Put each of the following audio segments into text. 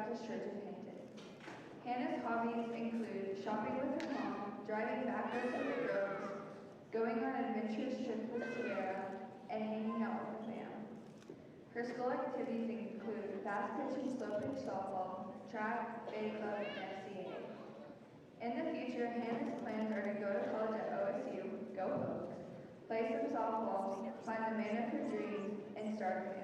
Baptist Church of Hinton. Hannah's hobbies include shopping with her mom, driving backwards over roads, going on adventurous trips with Sierra, and hanging out with the fam. Her school activities include fast pitch and slow pitch softball, track, beta club, and FCA. In the future, Hannah's plans are to go to college at OSU, go Hogs, play some softball, find the man of her dreams, and start a family.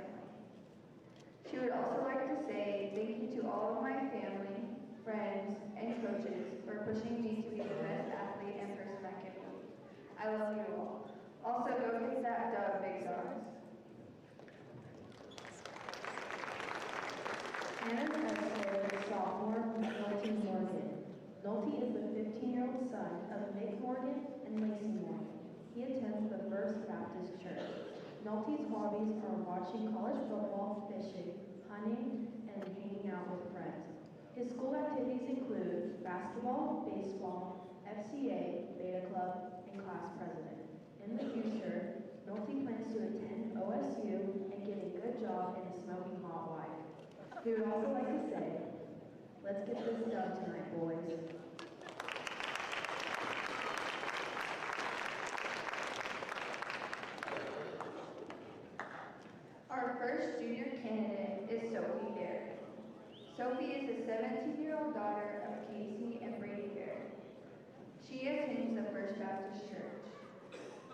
She would also like to say thank you to all of my family, friends, and coaches for pushing me to be the best athlete and person I can be. I love you all. Also, go get that dub, Big Stars. Hannah's high school sophomore, Nolte Morgan. Nolte is the 15-year-old son of Mick Morgan and Lacey Morgan. He attends the First Baptist Church. Nolte's hobbies are watching college football, fishing, hunting, and hanging out with friends. His school activities include basketball, baseball, FCA, beta club, and class president. In the future, Nolte plans to attend OSU and get a good job and a smoking hot wife. He would also like to say, let's get this done tonight, boys. Our first junior candidate is Sophie Barrett. Sophie is a 17-year-old daughter of Casey and Brady Barrett. She attends the First Baptist Church.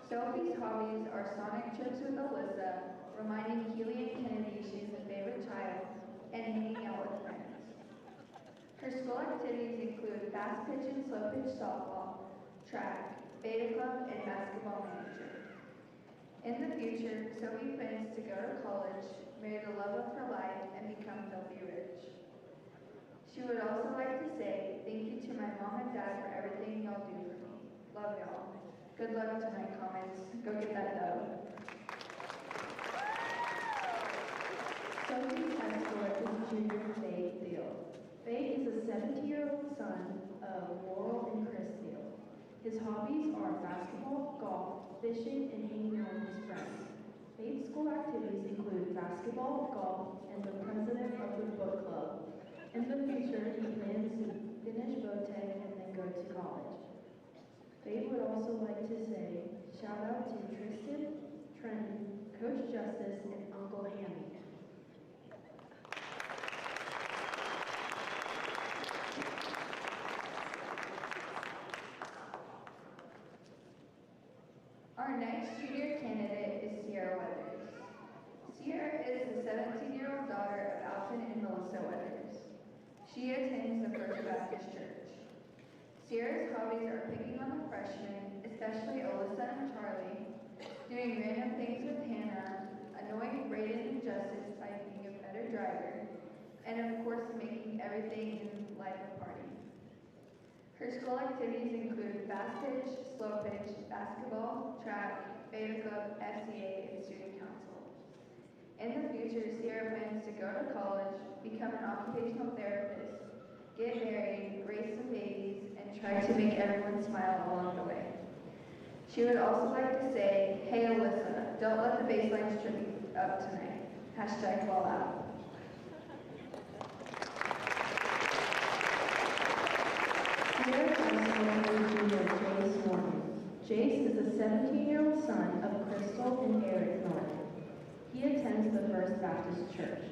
Sophie's hobbies are sonic trips with Alyssa, reminding Keely and Kennedy she's the favorite child, and hanging out with friends. Her school activities include fast pitch and slow pitch softball, track, beta club, and basketball manager. In the future, Sophie plans to go to college, marry the love of her life, and become filthy rich. She would also like to say thank you to my mom and dad for everything y'all do for me. Love y'all. Good luck tonight, Comments. Go get that dub. Sophie's high school is junior Faye Field. Faye is a 70-year-old son of Laurel and Chris Field. His hobbies are basketball, golf, fishing, and hanging out with his friends. Faye's school activities include basketball, golf, and the president of the book club. In the future, he plans to finish VOTEC and then go to college. Faye would also like to say shout out to Tristan, Trenton, Coach Justice, and Uncle Hammy. Our next junior candidate is Sierra Weathers. Sierra is the 17-year-old daughter of Alton and Melissa Weathers. She attends the First Baptist Church. Sierra's hobbies are picking on the freshmen, especially Alyssa and Charlie, doing random things with Hannah, annoying Brayden and Justice by being a better driver, and of course making everything in life a party. Her school activities include fast pitch, slow pitch, basketball, track, beta club, FCA, and student council. In the future, Sierra plans to go to college, become an occupational therapist, get married, raise some babies, and try to make everyone smile along the way. She would also like to say, hey Alyssa, don't let the baseline strip you up tonight. Hashtag fall out. Jace Morgan. Jace is a 17-year-old son of Crystal and Eric Morgan. He attends the First Baptist Church.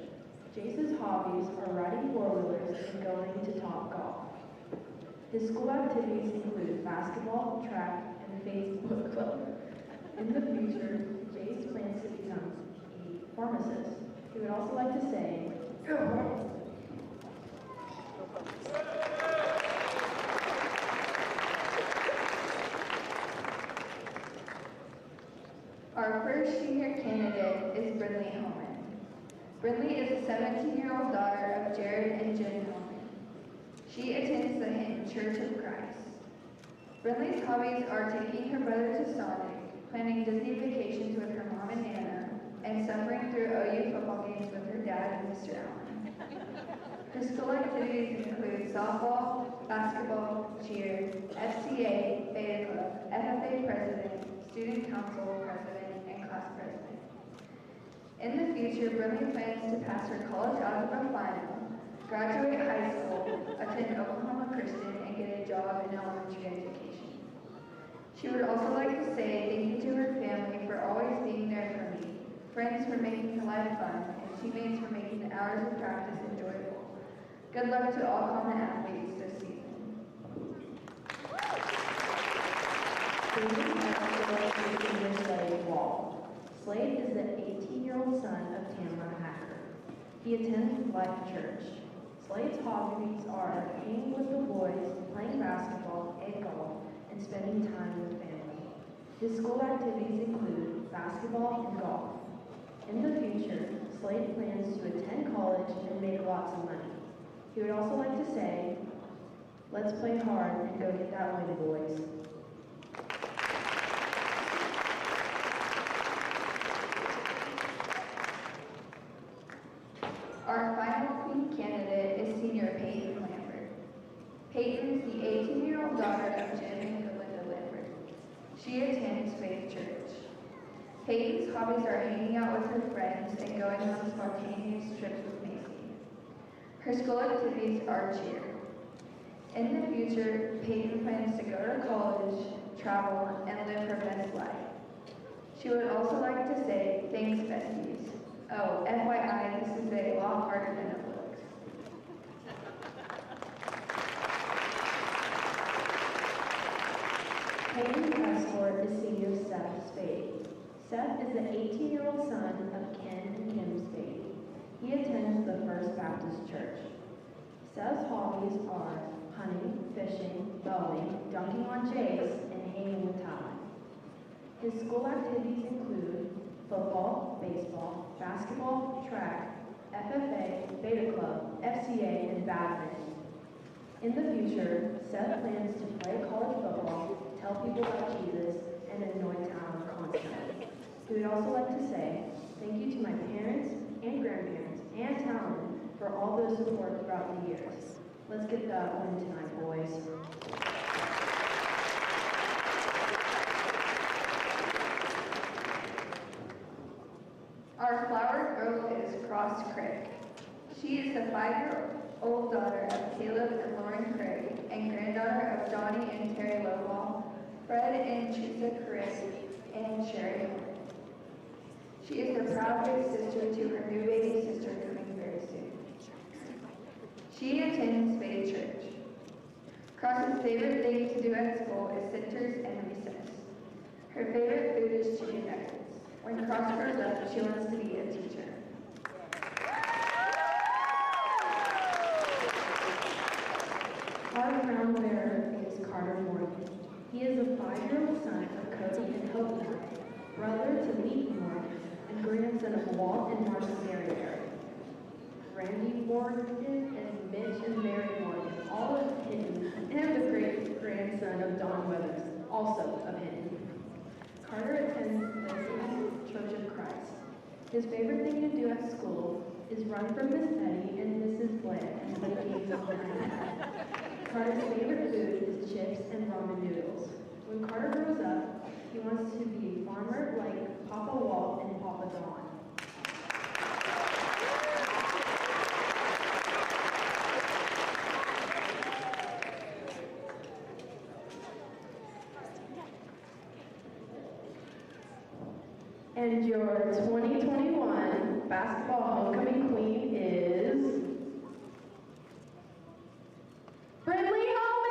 Jace's hobbies are riding four-wheelers and going to Top Golf. His school activities include basketball, track, and Faye's book club. In the future, Jace plans to become a pharmacist. He would also like to say, go! Our first junior candidate is Brinley Hillman. Brinley is a 17-year-old daughter of Jared and Jen Hillman. She attends the Hinton Church of Christ. Brinley's hobbies are taking her brother to Sonic, planning Disney vacations with her mom and Nana, and suffering through OU football games with her dad and Mr. Allen. Her school activities include softball, basketball, cheer, FCA, beta club, FFA president, student council president, and class president. In the future, Brinley plans to pass her college algebra final, graduate high school, attend Oklahoma Christian, and get a job in elementary education. She would also like to say thank you to her family for always being there for me, friends for making her life fun, and teammates for making the hours of practice enjoyable. Good luck to all Calumet athletes this season. Slade is the 18-year-old son of Tamara Hacker. He attends Life Church. Slade's hobbies are hanging with the boys, playing basketball and golf, and spending time with family. His school activities include basketball and golf. In the future, Slade plans to attend college and make lots of money. He would also like to say, let's play hard and go get that win, boys. Our final queen candidate is senior Peyton Lambert. Peyton is the 18-year-old daughter of Jim and Belinda Lambert. She attends Faith Church. Peyton's hobbies are hanging out with her friends and going on spontaneous trips with Macy. Her school activities are cheer. In the future, Peyton plans to go to college, travel, and live her best life. She would also like to say, thanks, besties. Oh, FYI, this is a lot harder than it looks. Peyton's escort is senior Seth Spade. Seth is the 18-year-old son of Ken and Kim Spade. He attends the First Baptist Church. Seth's hobbies are hunting, fishing, bowling, dunking on jays, and hanging with Ty. His school activities include football, baseball, basketball, track, FFA, Beta Club, FCA, and badminton. In the future, Seth plans to play college football, tell people about Jesus, and annoy town constantly. He would also like to say thank you to my parents and grandparents and Talon for all their support throughout the years. Let's get that win tonight, boys. Our flower girl is Cross Craig. She is the 5-year-old daughter of Caleb and Lauren Craig and granddaughter of Johnny and Terry Lowell, Fred and Teresa Craig, and Sherry Horn. She is the proud big sister to her new baby sister coming very soon. She attends Faith Church. Cross's favorite thing to do at school is centers and recess. Her favorite food is chicken nuggets. When Cross grows up, she wants to be a teacher. Our crown bearer is Carter Morgan. He is a 5-year-old son of Cody and Hope Morgan, brother to Lee Morgan, and grandson of Walt and Marcia Berry. Randy Morgan and Mitch and Mary Morgan, all of Hinton, and the great-grandson of Don Weathers, also of Hinton. Carter attends the Church of Christ. His favorite thing to do at school is run from Miss Petty and Mrs. Bland and play games on the iPad. Carter's favorite food is chips and ramen noodles. When Carter grows up, he wants to be a farmer like Papa Walt and Papa Don. And your 2021 basketball homecoming queen is Brindley Holman!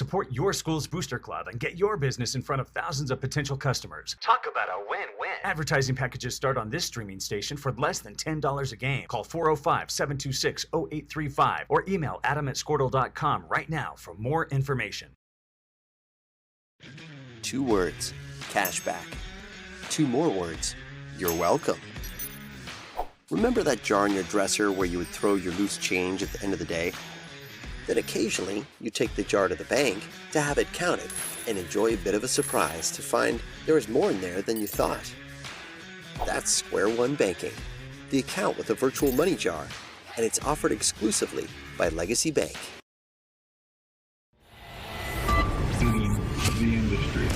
Support your school's booster club and get your business in front of thousands of potential customers. Talk about a win-win. Advertising packages start on this streaming station for less than $10 a game. Call 405-726-0835 or email adam@squirtle.com right now for more information. 2 words, cashback. 2 more words, you're welcome. Remember that jar in your dresser where you would throw your loose change at the end of the day? Then occasionally, you take the jar to the bank to have it counted and enjoy a bit of a surprise to find there was more in there than you thought. That's Square One Banking, the account with a virtual money jar, and it's offered exclusively by Legacy Bank. The industry.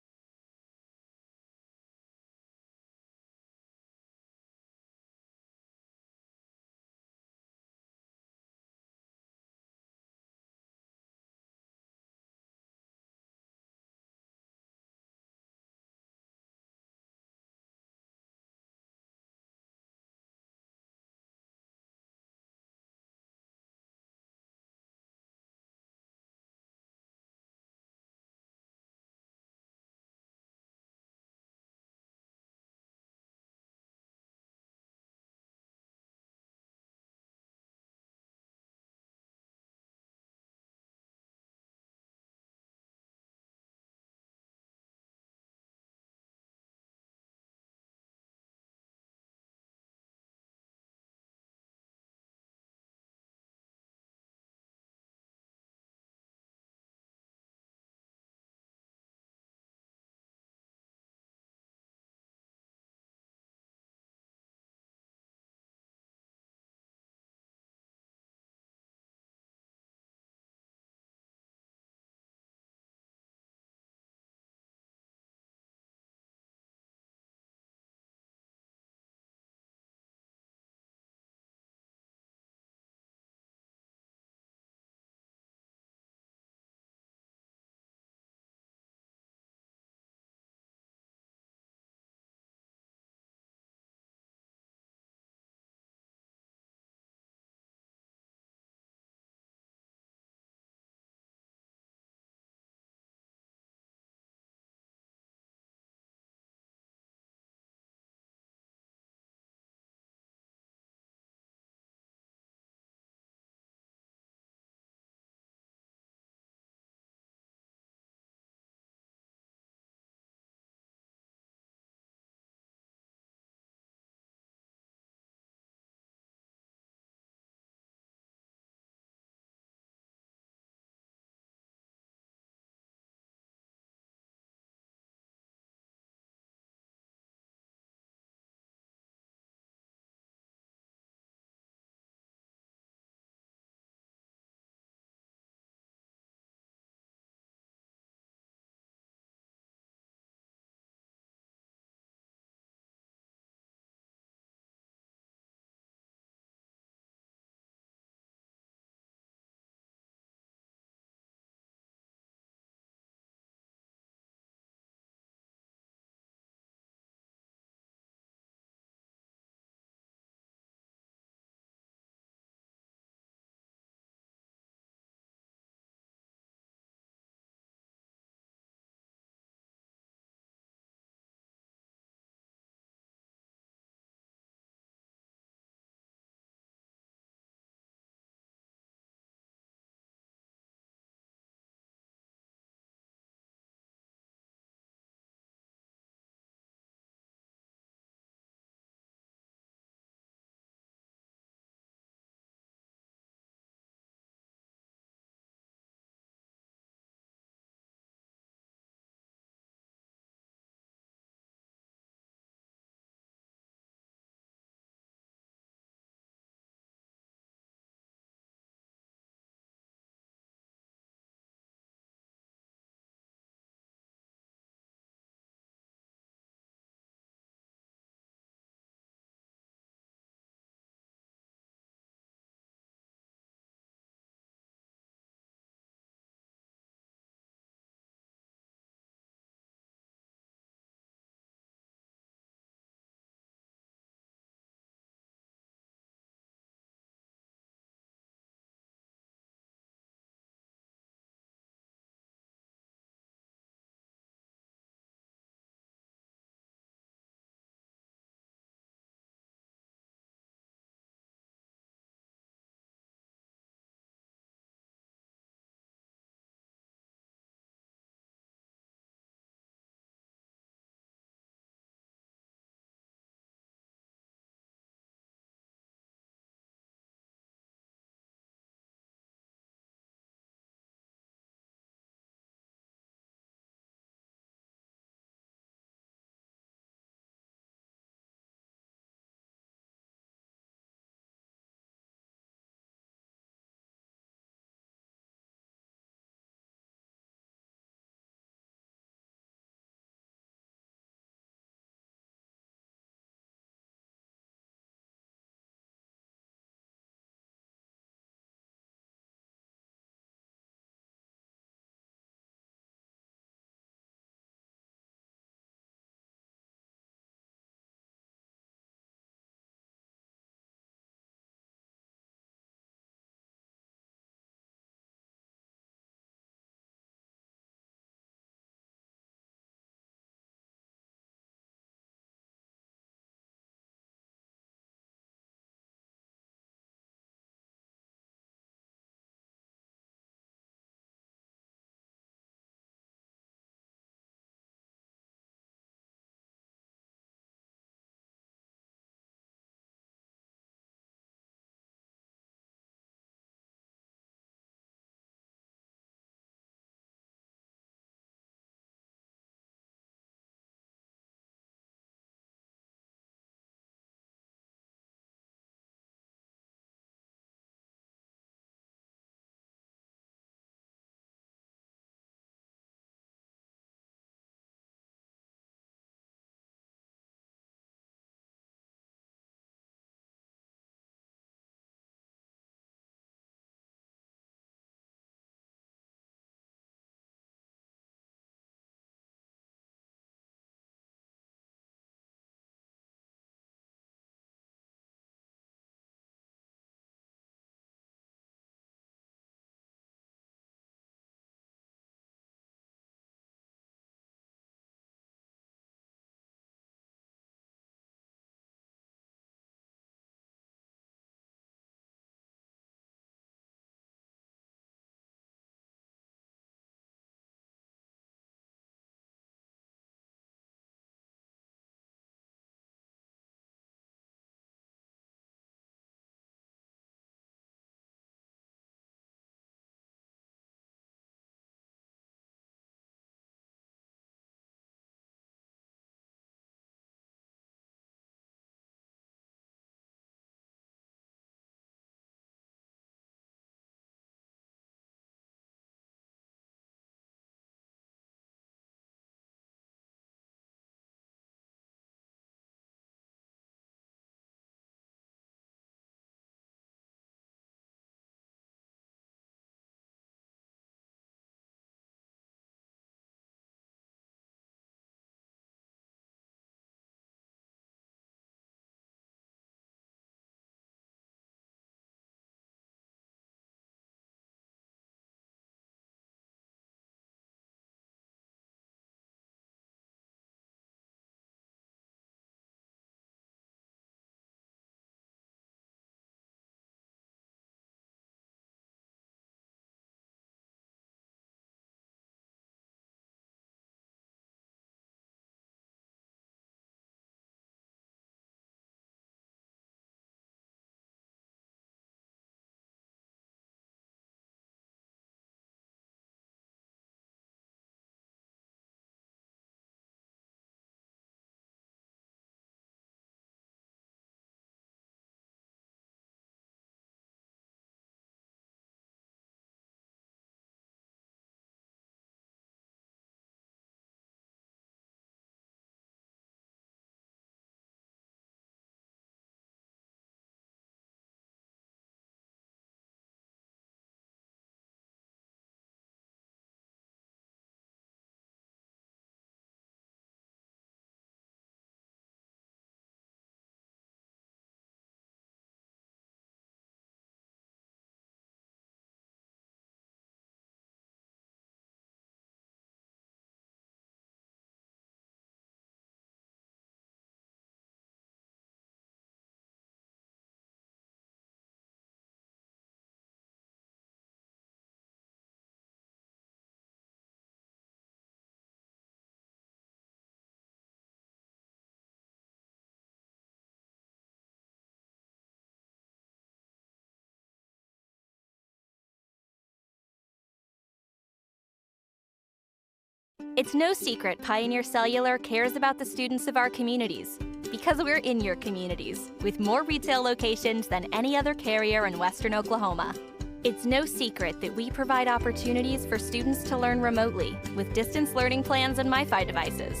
It's no secret Pioneer Cellular cares about the students of our communities because we're in your communities with more retail locations than any other carrier in Western Oklahoma. It's no secret that we provide opportunities for students to learn remotely with distance learning plans and MiFi devices.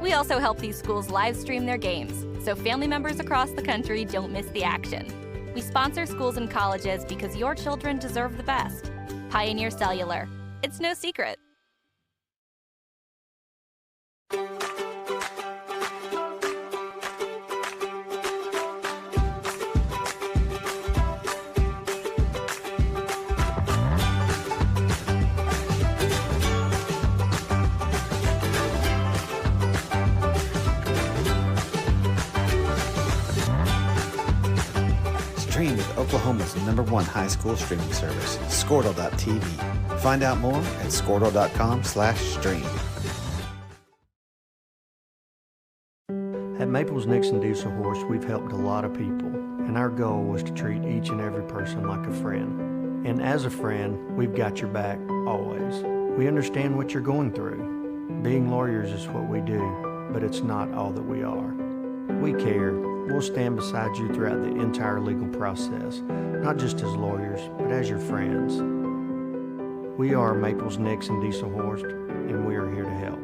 We also help these schools live stream their games so family members across the country don't miss the action. We sponsor schools and colleges because your children deserve the best. Pioneer Cellular. It's no secret. Stream with Oklahoma's #1 high school streaming service, Squirtle.tv. Find out more at squirtle.com/stream. At Maples Nixon Diesel Horse, we've helped a lot of people, and our goal was to treat each and every person like a friend. And as a friend, we've got your back, always. We understand what you're going through. Being lawyers is what we do, but it's not all that we are. We care. We'll stand beside you throughout the entire legal process, not just as lawyers, but as your friends. We are Maples Nixon Diesel Horse, and we are here to help.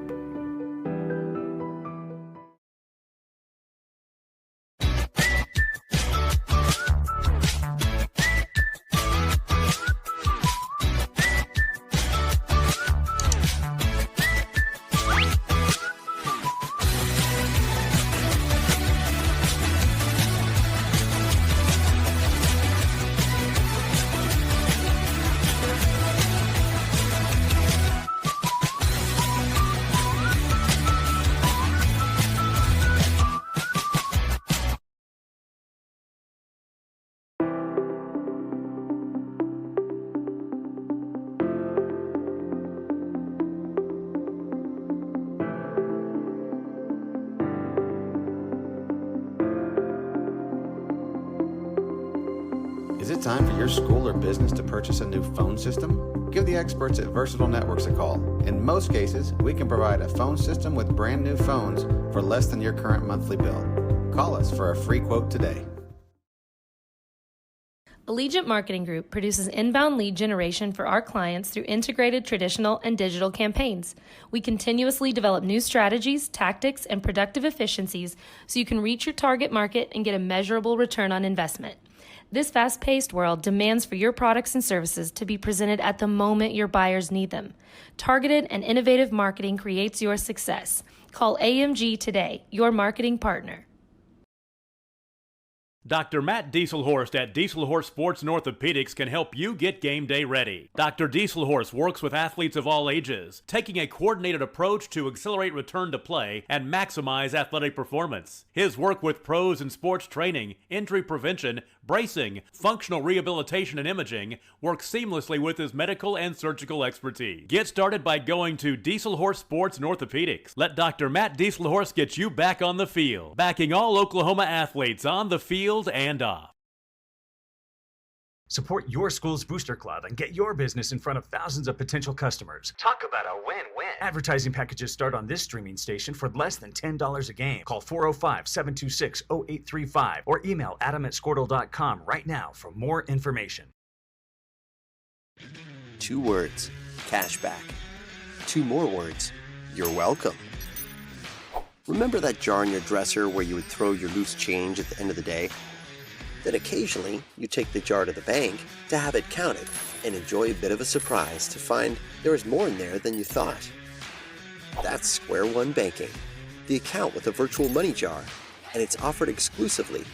Is it time for your school or business to purchase a new phone system? Give the experts at Versatile Networks a call. In most cases, we can provide a phone system with brand new phones for less than your current monthly bill. Call us for a free quote today. Allegiant Marketing Group produces inbound lead generation for our clients through integrated traditional and digital campaigns. We continuously develop new strategies, tactics, and productive efficiencies so you can reach your target market and get a measurable return on investment. This fast-paced world demands for your products and services to be presented at the moment your buyers need them. Targeted and innovative marketing creates your success. Call AMG today, your marketing partner. Dr. Matt Dieselhorst at Dieselhorst Sports and Orthopedics can help you get game day ready. Dr. Dieselhorst works with athletes of all ages, taking a coordinated approach to accelerate return to play and maximize athletic performance. His work with pros in sports training, injury prevention, bracing, functional rehabilitation, and imaging works seamlessly with his medical and surgical expertise. Get started by going to Dieselhorst Sports and Orthopedics. Let Dr. Matt Dieselhorst get you back on the field, backing all Oklahoma athletes on the field and off. Support your school's booster club and get your business in front of thousands of potential customers. Talk about a win-win. Advertising packages start on this streaming station for less than $10 a game. Call 405-726-0835 or email adam@squirtle.com right now for more information. 2 words, cashback. 2 more words, you're welcome. Remember that jar in your dresser where you would throw your loose change at the end of the day? Then occasionally, you take the jar to the bank to have it counted and enjoy a bit of a surprise to find there is more in there than you thought. That's Square One Banking, the account with a virtual money jar, and it's offered exclusively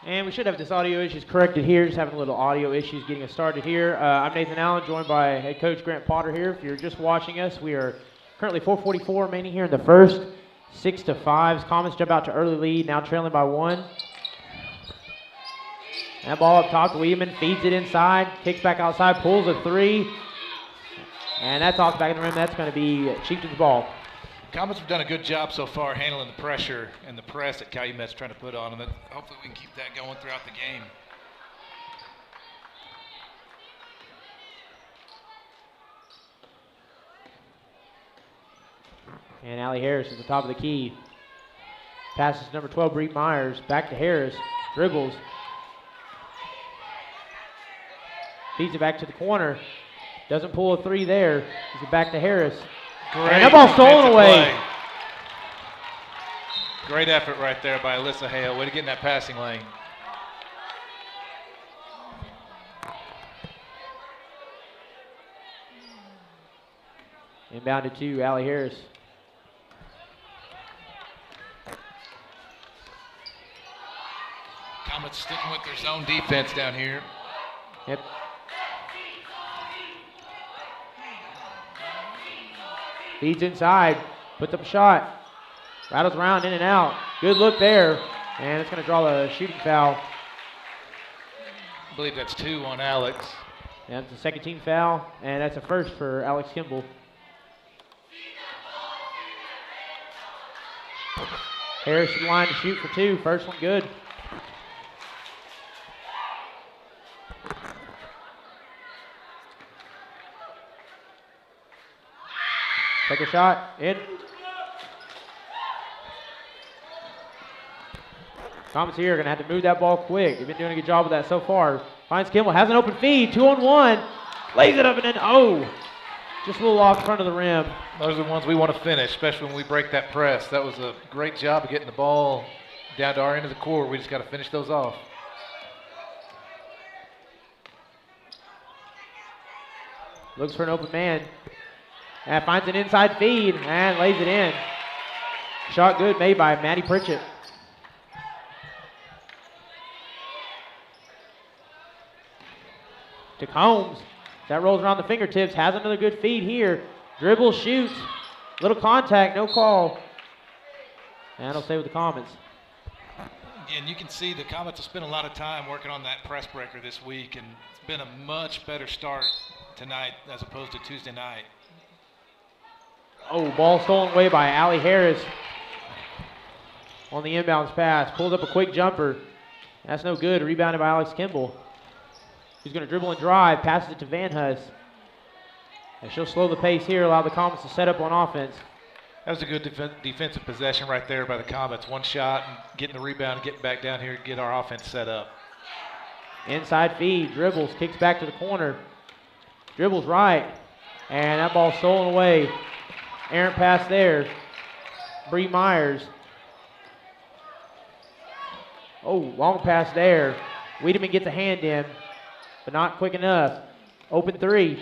And we should have this audio issues corrected here. Just having a little audio issues getting us started here. I'm Nathan Allen, joined by head coach Grant Potter here. If you're just watching us, we are currently 4:44 remaining here in the first. 6-5. Comets jump out to early lead, now trailing by 1. That ball up top to Wiedemann, feeds it inside, kicks back outside, pulls a 3. And that's off the back of the rim. That's going to be Chieftain's ball. Comets have done a good job so far handling the pressure and the press that Calumet's trying to put on them. Hopefully we can keep that going throughout the game. And Allie Harris is the top of the key. Passes to number 12, Bree Myers. Back to Harris. Dribbles. Feeds it back to the corner. Doesn't pull a 3 there. Gives it back to Harris. Great and that ball stolen away. Play. Great effort right there by Alyssa Hale. Way to get in that passing lane. Inbounded to Allie Harris. Comets sticking with their zone defense down here. Yep. Feeds inside, puts up a shot, rattles around in and out. Good look there, and it's going to draw a shooting foul. I believe that's 2 on Alex. And it's a second team foul, and that's a first for Alex Kimball. Harris in line to shoot for 2. First one good. Take a shot, in. Comets here are going to have to move that ball quick. They've been doing a good job of that so far. Finds Kimball, has an open feed, 2-on-1. Lays it up and then, just a little off front of the rim. Those are the ones we want to finish, especially when we break that press. That was a great job of getting the ball down to our end of the court. We just got to finish those off. Looks for an open man. And finds an inside feed and lays it in. Shot good, made by Maddie Pritchett. To Combs. That rolls around the fingertips. Has another good feed here. Dribble, shoots. Little contact, no call. And it'll stay with the Comets. And you can see the Comets have spent a lot of time working on that press breaker this week, and it's been a much better start tonight as opposed to Tuesday night. Ball stolen away by Allie Harris on the inbounds pass. Pulled up a quick jumper. That's no good. Rebounded by Alex Kimball. He's going to dribble and drive. Passes it to Van Huss. And she'll slow the pace here, allow the Comets to set up on offense. That was a good defensive possession right there by the Comets. One shot and getting the rebound, getting back down here to get our offense set up. Inside feed. Dribbles. Kicks back to the corner. Dribbles right. And that ball stolen away. Errant pass there. Bree Myers. Long pass there. Wiedemann gets a hand in, but not quick enough. Open 3.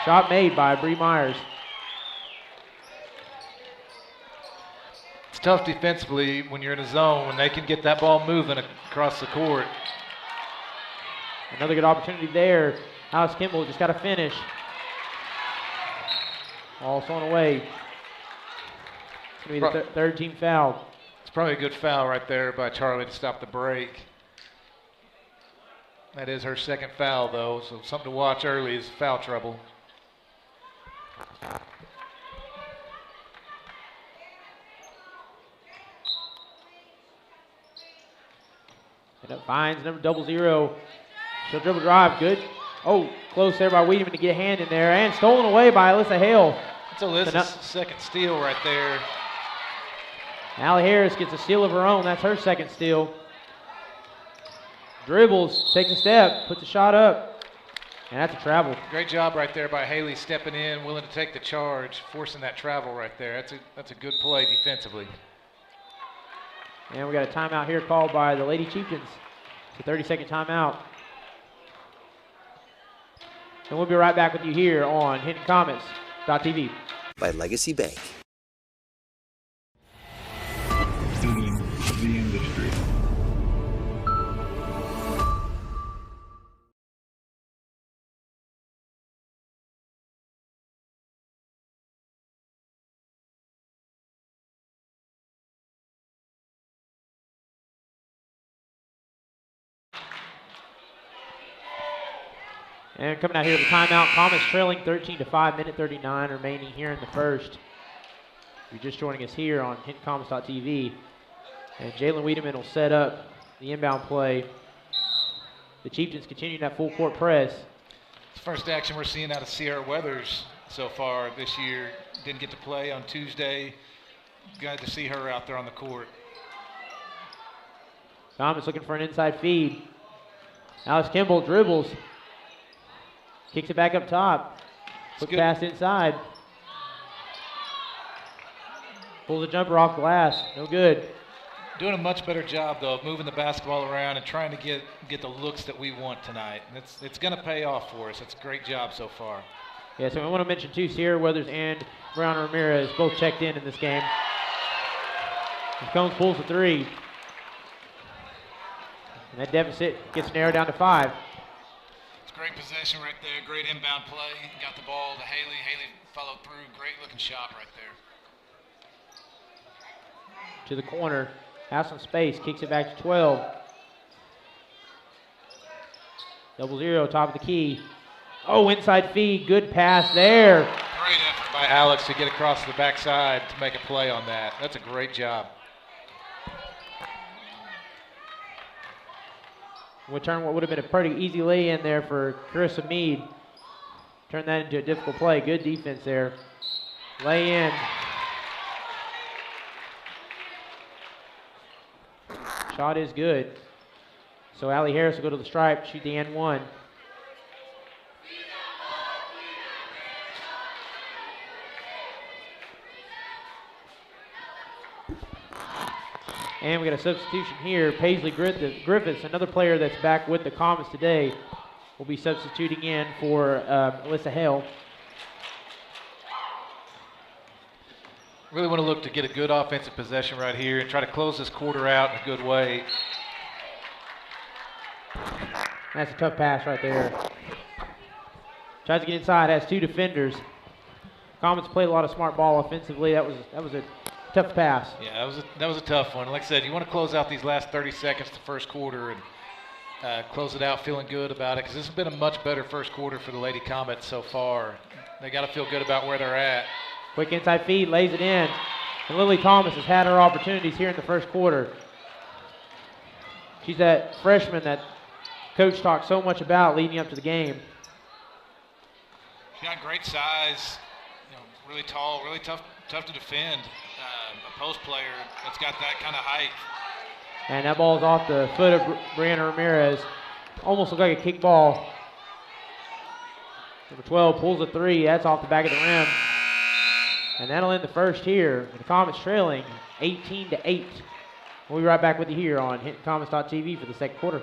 Shot made by Bree Myers. It's tough defensively when you're in a zone, when they can get that ball moving across the court. Another good opportunity there. Alex Kimball just got to finish. All thrown away. It's going to be the third team foul. It's probably a good foul right there by Charlie to stop the break. That is her second foul, though, so something to watch early is foul trouble. And it finds number 00. She'll dribble drive. Good. Close there by Wiedemann to get a hand in there. And stolen away by Alyssa Hale. It's Alyssa's second steal right there. Allie Harris gets a steal of her own. That's her second steal. Dribbles, takes a step, puts a shot up. And that's a travel. Great job right there by Haley stepping in, willing to take the charge, forcing that travel right there. That's a good play defensively. And we got a timeout here called by the Lady Chieftains. It's a 30-second timeout. And we'll be right back with you here on HintonComets.tv. By Legacy Bank. The industry. And coming out here with a timeout, Comets trailing 13-5, minute 39 remaining here in the first. If you're just joining us here on HintonComets.tv. And Jalen Wiedemann will set up the inbound play. The Chieftains continuing that full court press. It's the first action we're seeing out of Sierra Weathers so far this year. Didn't get to play on Tuesday. Glad to see her out there on the court. Thomas looking for an inside feed. Alex Kimball dribbles. Kicks it back up top. Quick pass inside. Pulls a jumper off glass. No good. Doing a much better job, though, of moving the basketball around and trying to get the looks that we want tonight. And it's going to pay off for us. It's a great job so far. Yeah, so I want to mention, too, Sierra Weathers and Brown Ramirez both checked in this game. And Combs pulls the three. And that deficit gets narrowed down to 5. Great possession right there. Great inbound play. Got the ball to Haley. Haley followed through. Great looking shot right there. To the corner. Has some space. Kicks it back to 12. 0-0, top of the key. Oh, inside feed. Good pass there. Great effort by Alex to get across the backside to make a play on that. That's a great job. We'll turn what would have been a pretty easy lay-in there for Carissa Mead. Turn that into a difficult play. Good defense there. Lay in. Shot is good. So Allie Harris will go to the stripe, shoot the N1. And we got a substitution here. Paisley Griffiths, another player that's back with the Comets today, will be substituting in for Alyssa Hale. Really want to look to get a good offensive possession right here and try to close this quarter out in a good way. That's a tough pass right there. Tries to get inside, has 2 defenders. Comets played a lot of smart ball offensively. That was a tough pass. Yeah, that was a tough one. Like I said, you want to close out these last 30 seconds the first quarter and close it out feeling good about it, because this has been a much better first quarter for the Lady Comets so far. They got to feel good about where they're at. Quick inside feed, lays it in. And Lily Thomas has had her opportunities here in the first quarter. She's that freshman that Coach talked so much about leading up to the game. She's got great size, really tall, really tough to defend. A post player that's got that kind of height. And that ball's off the foot of Brianna Ramirez. Almost looked like a kick ball. Number 12 pulls a 3. That's off the back of the rim. And that'll end the first here. The Comets trailing 18-8. We'll be right back with you here on HintonComets.tv for the second quarter.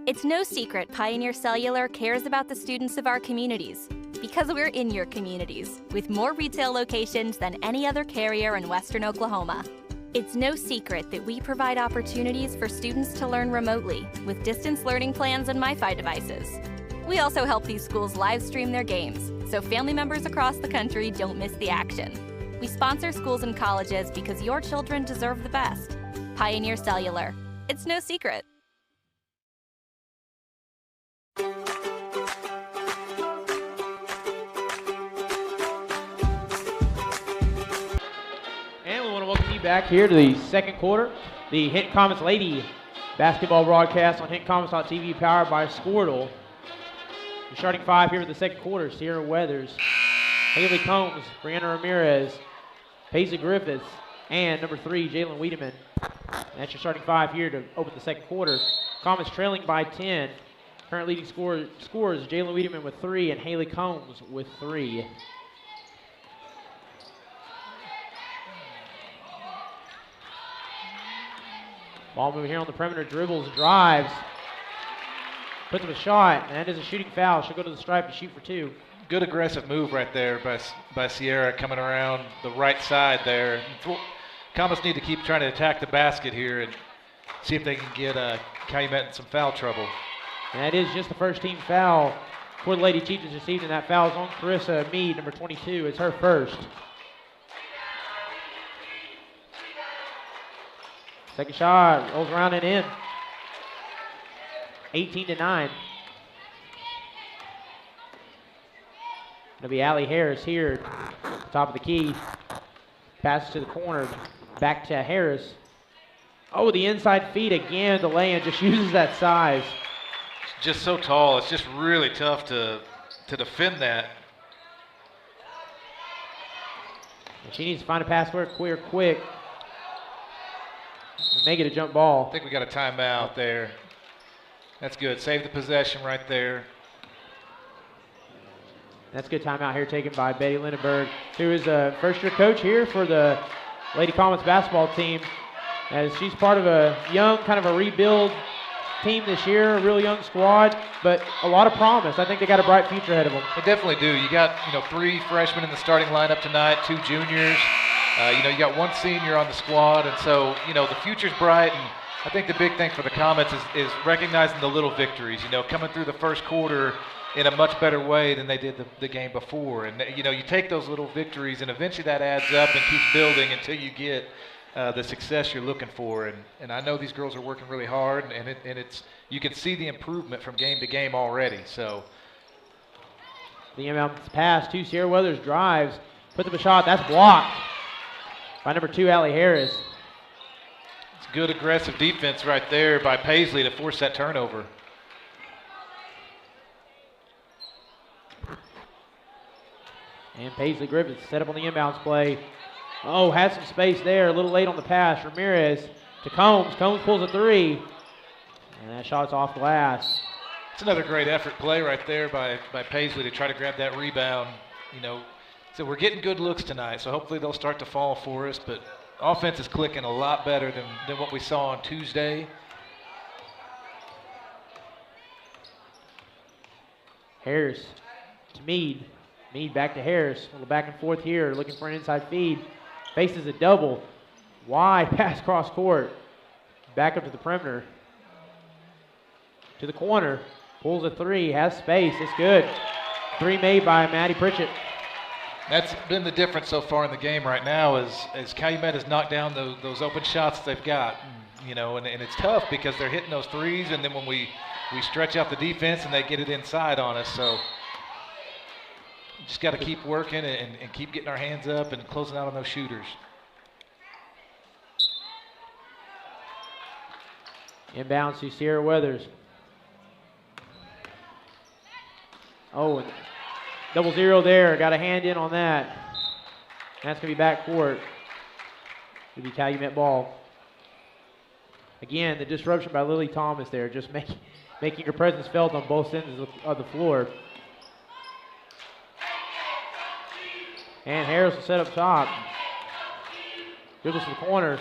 It's no secret Pioneer Cellular cares about the students of our communities because we're in your communities with more retail locations than any other carrier in Western Oklahoma. It's no secret that we provide opportunities for students to learn remotely with distance learning plans and MiFi devices. We also help these schools live stream their games so family members across the country don't miss the action. We sponsor schools and colleges because your children deserve the best. Pioneer Cellular. It's no secret. Back here to the second quarter. The Hinton Comets Lady basketball broadcast on HintonComets.tv powered by Squirtle. The starting 5 here for the second quarter: Sierra Weathers, Haley Combs, Brianna Ramirez, Paisley Griffiths, and number 3, Jalen Wiedemann. And that's your starting 5 here to open the second quarter. Comets trailing by 10. Current leading scorers Jalen Wiedemann with 3 and Haley Combs with 3. Ball moving here on the perimeter, dribbles, drives, puts up a shot, and that is a shooting foul. She'll go to the stripe to shoot for 2. Good aggressive move right there by Sierra coming around the right side there. Comets need to keep trying to attack the basket here and see if they can get Calumet in some foul trouble. And that is just the first team foul for the Lady Chieftains this evening. That foul is on Carissa Mead, number 22. It's her first. Second shot, rolls around and in. 18-9. It'll be Allie Harris here, top of the key. Passes to the corner, back to Harris. Oh, the inside feed again. The lay-in just uses that size. It's just so tall. It's just really tough to defend that. She needs to find a pass for it quick. Make it a jump ball. I think we got a timeout there. That's good. Save the possession right there. That's a good timeout here taken by Betty Lindenberg, who is a first-year coach here for the Lady Comets basketball team, as she's part of a young, kind of a rebuild team this year, a real young squad, but a lot of promise. I think they got a bright future ahead of them. They definitely do. You got 3 freshmen in the starting lineup tonight, 2 juniors. You got 1 senior on the squad, and so the future's bright. And I think the big thing for the Comets is recognizing the little victories. Coming through the first quarter in a much better way than they did the game before. And you take those little victories, and eventually that adds up and keeps building until you get the success you're looking for. And I know these girls are working really hard, and it's you can see the improvement from game to game already. So the inbound pass to Sierra Weathers, drives, puts up a shot. That's blocked by number 2, Allie Harris. It's good aggressive defense right there by Paisley to force that turnover. And Paisley Griffiths set up on the inbounds play. Oh, had some space there. A little late on the pass. Ramirez to Combs. Combs pulls a 3. And that shot's off glass. It's another great effort play right there by Paisley to try to grab that rebound. So we're getting good looks tonight, so hopefully they'll start to fall for us. But offense is clicking a lot better than what we saw on Tuesday. Harris to Mead. Mead back to Harris. A little back and forth here, looking for an inside feed. Faces a double. Wide pass cross court. Back up to the perimeter. To the corner. Pulls a 3. Has space. It's good. 3 made by Maddie Pritchett. That's been the difference so far in the game right now as Calumet has knocked down those open shots they've got. And it's tough because they're hitting those 3s, and then when we stretch out the defense and they get it inside on us. So just got to keep working and keep getting our hands up and closing out on those shooters. Inbounds to Sierra Weathers. Oh, and 0-0 there. Got a hand in on that. That's going to be backcourt. It'll be Calumet ball. Again, the disruption by Lily Thomas there, just making her presence felt on both ends of the floor. And Harris will set up top. Dribbles to the corner.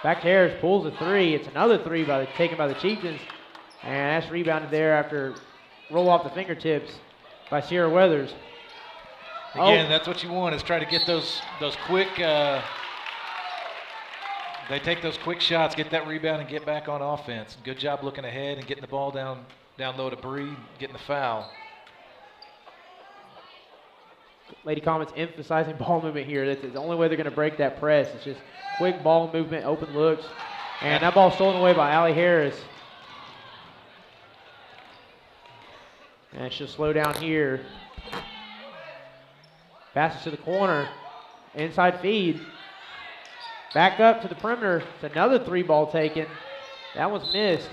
Back to Harris, pulls a 3. It's another 3 taken by the Chieftains. And that's rebounded there after roll off the fingertips by Sierra Weathers. Again, that's what you want, is try to get those quick, they take those quick shots, get that rebound, and get back on offense. Good job looking ahead and getting the ball down low to Bree, getting the foul. Lady Comets emphasizing ball movement here. That's the only way they're going to break that press. It's just quick ball movement, open looks. And that ball stolen away by Allie Harris. And she'll slow down here. Passes to the corner. Inside feed. Back up to the perimeter. It's another 3 ball taken. That one's missed.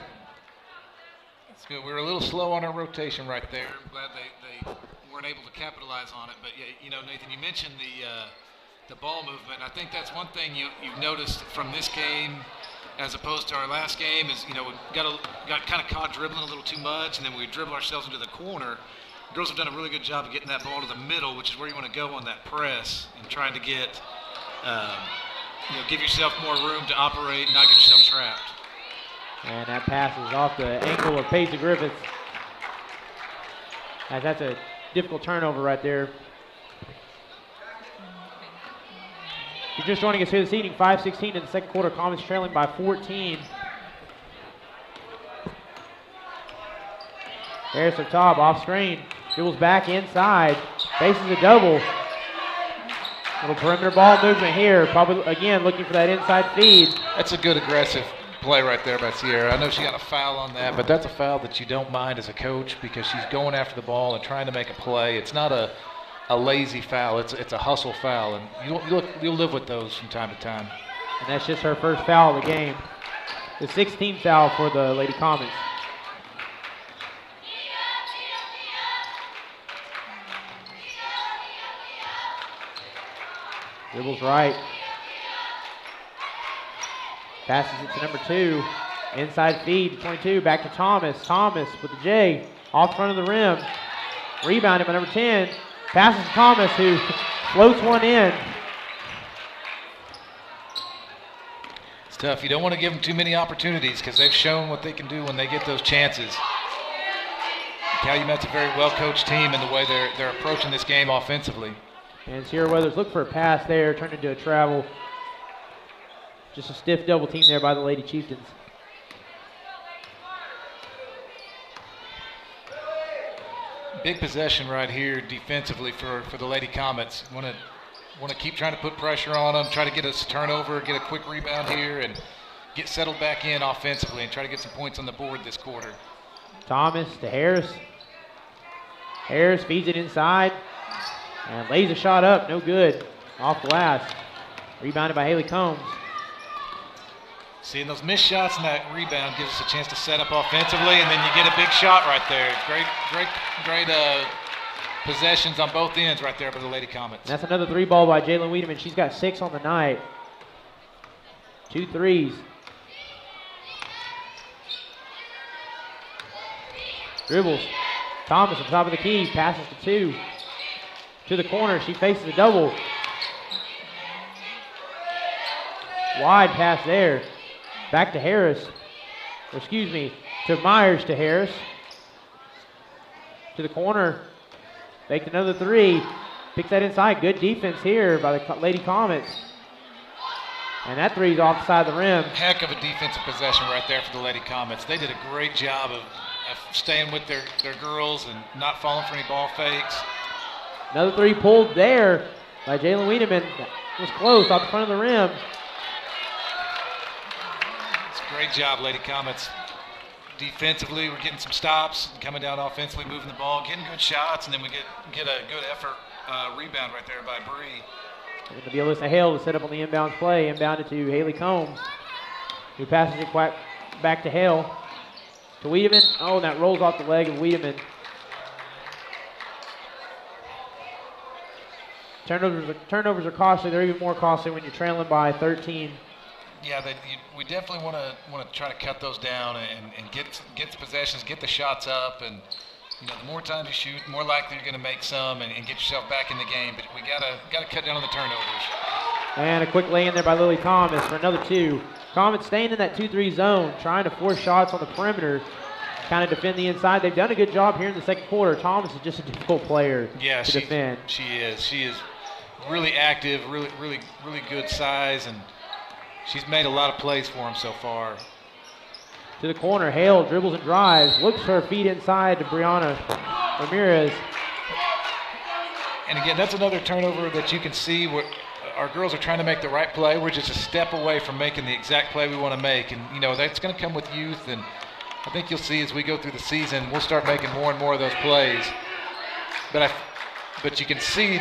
That's good. We were a little slow on our rotation right there. I'm glad they weren't able to capitalize on it. But, yeah, Nathan, you mentioned the ball movement. I think that's one thing you've noticed from this game as opposed to our last game is, we got kind of caught dribbling a little too much, and then we dribble ourselves into the corner. The girls have done a really good job of getting that ball to the middle, which is where you want to go on that press and trying to get, give yourself more room to operate and not get yourself trapped. And that pass is off the ankle of Paisley Griffiths. That's a difficult turnover right there. If you're just joining us here this evening, 5:16 in the second quarter. Comets trailing by 14. Harris up top, off screen. Dribbles back inside. Faces a double. Little perimeter ball movement here. Probably, again, looking for that inside feed. That's a good aggressive play right there by Sierra. I know she got a foul on that, but that's a foul that you don't mind as a coach because she's going after the ball and trying to make a play. It's not a lazy foul. It's a hustle foul, and you'll live with those from time to time. And that's just her first foul of the game. The 16th foul for the Lady Comets. Dribbles right. Passes it to number 2. Inside feed to 22. Back to Thomas. Thomas with the J. Off front of the rim. Rebounded by number 10. Passes to Thomas, who floats one in. It's tough. You don't want to give them too many opportunities because they've shown what they can do when they get those chances. Calumet's a very well-coached team in the way they're approaching this game offensively. And Sierra Weathers look for a pass there, turned into a travel. Just a stiff double team there by the Lady Chieftains. Big possession right here defensively for the Lady Comets. Want to keep trying to put pressure on them, try to get us a turnover, get a quick rebound here, and get settled back in offensively and try to get some points on the board this quarter. Thomas to Harris. Harris feeds it inside and lays a shot up, no good. Off glass. Rebounded by Haley Combs. Seeing those missed shots and that rebound gives us a chance to set up offensively, and then you get a big shot right there. Great possessions on both ends right there by the Lady Comets. And that's another 3-ball by Jalen Wiedemann. She's got 6 on the night. 2 threes. Dribbles. Thomas on top of the key. Passes to 2. To the corner. She faces a double. Wide pass there. Back to Harris. Or excuse me, to Myers to Harris. To the corner. Faked another 3. Picks that inside. Good defense here by the Lady Comets. And that 3's off the side of the rim. Heck of a defensive possession right there for the Lady Comets. They did a great job of staying with their girls and not falling for any ball fakes. Another 3 pulled there by Jalen Wiedemann. Was close off the front of the rim. Great job, Lady Comets. Defensively, we're getting some stops, coming down offensively, moving the ball, getting good shots, and then we get a good effort rebound right there by Bree. Going to be Alyssa Hale to set up on the inbounds play. Inbounded to Haley Combs, who passes it back to Hale. To Wiedemann. Oh, and that rolls off the leg of Wiedemann. Turnovers are costly. They're even more costly when you're trailing by 13. Yeah, we definitely want to try to cut those down and get the possessions, get the shots up, and the more times you shoot, the more likely you're going to make some and get yourself back in the game. But we gotta cut down on the turnovers. And a quick lay in there by Lily Thomas for another 2. Comets staying in that 2-3 zone, trying to force shots on the perimeter, kind of defend the inside. They've done a good job here in the second quarter. Thomas is just a difficult player to defend. She is really active, really good size, and she's made a lot of plays for him so far. To the corner, Hale dribbles and drives, looks for her feet inside to Brianna Ramirez. And again, that's another turnover that you can see where our girls are trying to make the right play. We're just a step away from making the exact play we want to make. And, that's going to come with youth. And I think you'll see as we go through the season, we'll start making more and more of those plays. But you can see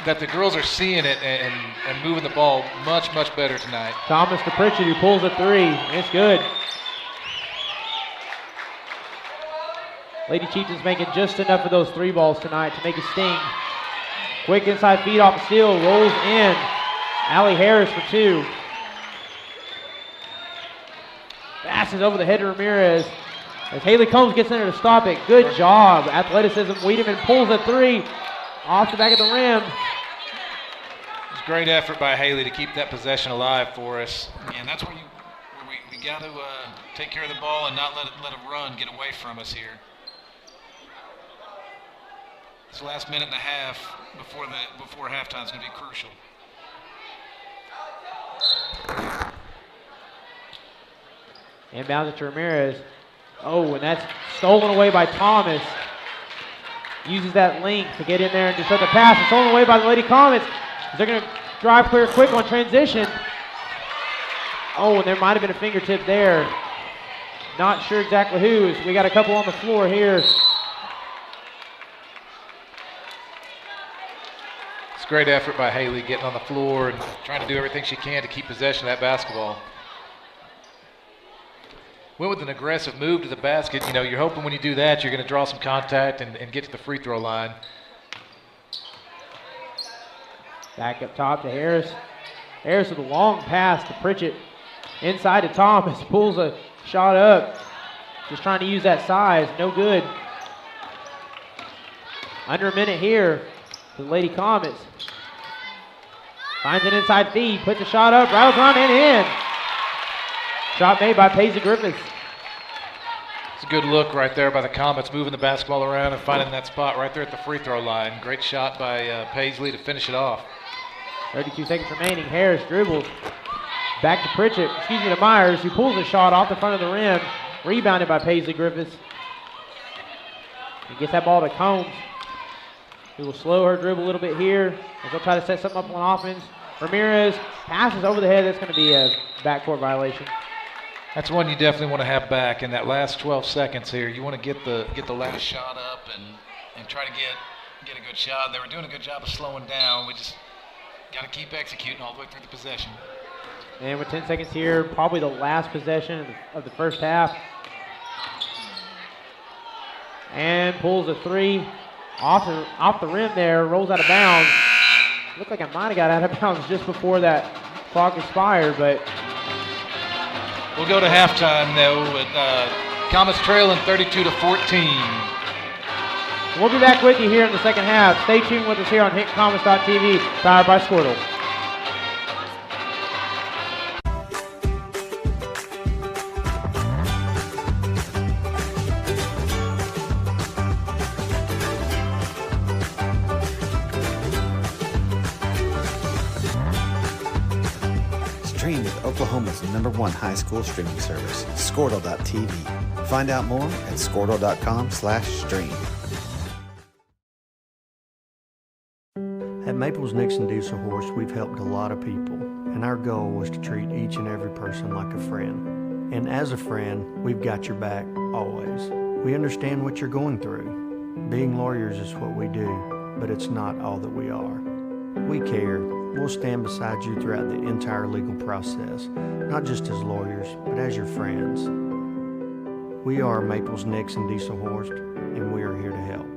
that the girls are seeing it and moving the ball much better tonight. Thomas to Pritchard, who pulls a 3. It's good. Lady Chieftains making just enough of those 3 balls tonight to make it sting. Quick inside feed off the steal, rolls in. Allie Harris for 2. Passes over the head to Ramirez. As Haley Combs gets in there to stop it. Good job. Athleticism. Wiedemann pulls a 3 off the back of the rim. It's a great effort by Haley to keep that possession alive for us. And that's where we got to take care of the ball and not let it run, get away from us here. This last minute and a half before halftime is going to be crucial. Inbounds it to Ramirez. Oh, and that's stolen away by Thomas. Uses that length to get in there and disrupt the pass. It's stolen away by the Lady Comets. They're going to drive clear quick on transition. Oh, and there might have been a fingertip there. Not sure exactly whose. We got a couple on the floor here. It's a great effort by Haley getting on the floor and trying to do everything she can to keep possession of that basketball. Went with an aggressive move to the basket. You know, you're hoping when you do that, you're going to draw some contact and get to the free throw line. Back up top to Harris. Harris with a long pass to Pritchett. Inside to Thomas. Pulls a shot up. Just trying to use that size. No good. Under a minute here for the Lady Comets. Finds an inside feed. Puts a shot up. Rattles around and in. Shot made by Paisley Griffiths. It's a good look right there by the Comets, moving the basketball around and finding that spot right there at the free throw line. Great shot by Paisley to finish it off. 32 seconds remaining. Harris dribbles. Back to Pritchett, to Myers, who pulls a shot off the front of the rim. Rebounded by Paisley Griffiths. He gets that ball to Combs, who will slow her dribble a little bit here as they'll try to set something up on offense. Ramirez passes over the head. That's going to be a backcourt violation. That's one you definitely want to have back in that last 12 seconds here. You want to get the last shot up and try to get a good shot. They were doing a good job of slowing down. We just got to keep executing all the way through the possession. And with 10 seconds here, probably the last possession of the first half. And pulls a three off the rim there, rolls out of bounds. Looked like I might have got out of bounds just before that clock expired, but we'll go to halftime though with Comets trailing 32-14. We'll be back with you here in the second half. Stay tuned with us here on HintonComets.tv, powered by Squirtle. Stream with Oklahoma's #1 high school streaming service, Squirtle.tv. Find out more at Squirtle.com/stream. At Maples Nixon Diesel Horse, we've helped a lot of people, and our goal was to treat each and every person like a friend. And as a friend, we've got your back, always. We understand what you're going through. Being lawyers is what we do, but it's not all that we are. We care. We'll stand beside you throughout the entire legal process, not just as lawyers, but as your friends. We are Maples Nixon Diesel Horse, and we are here to help.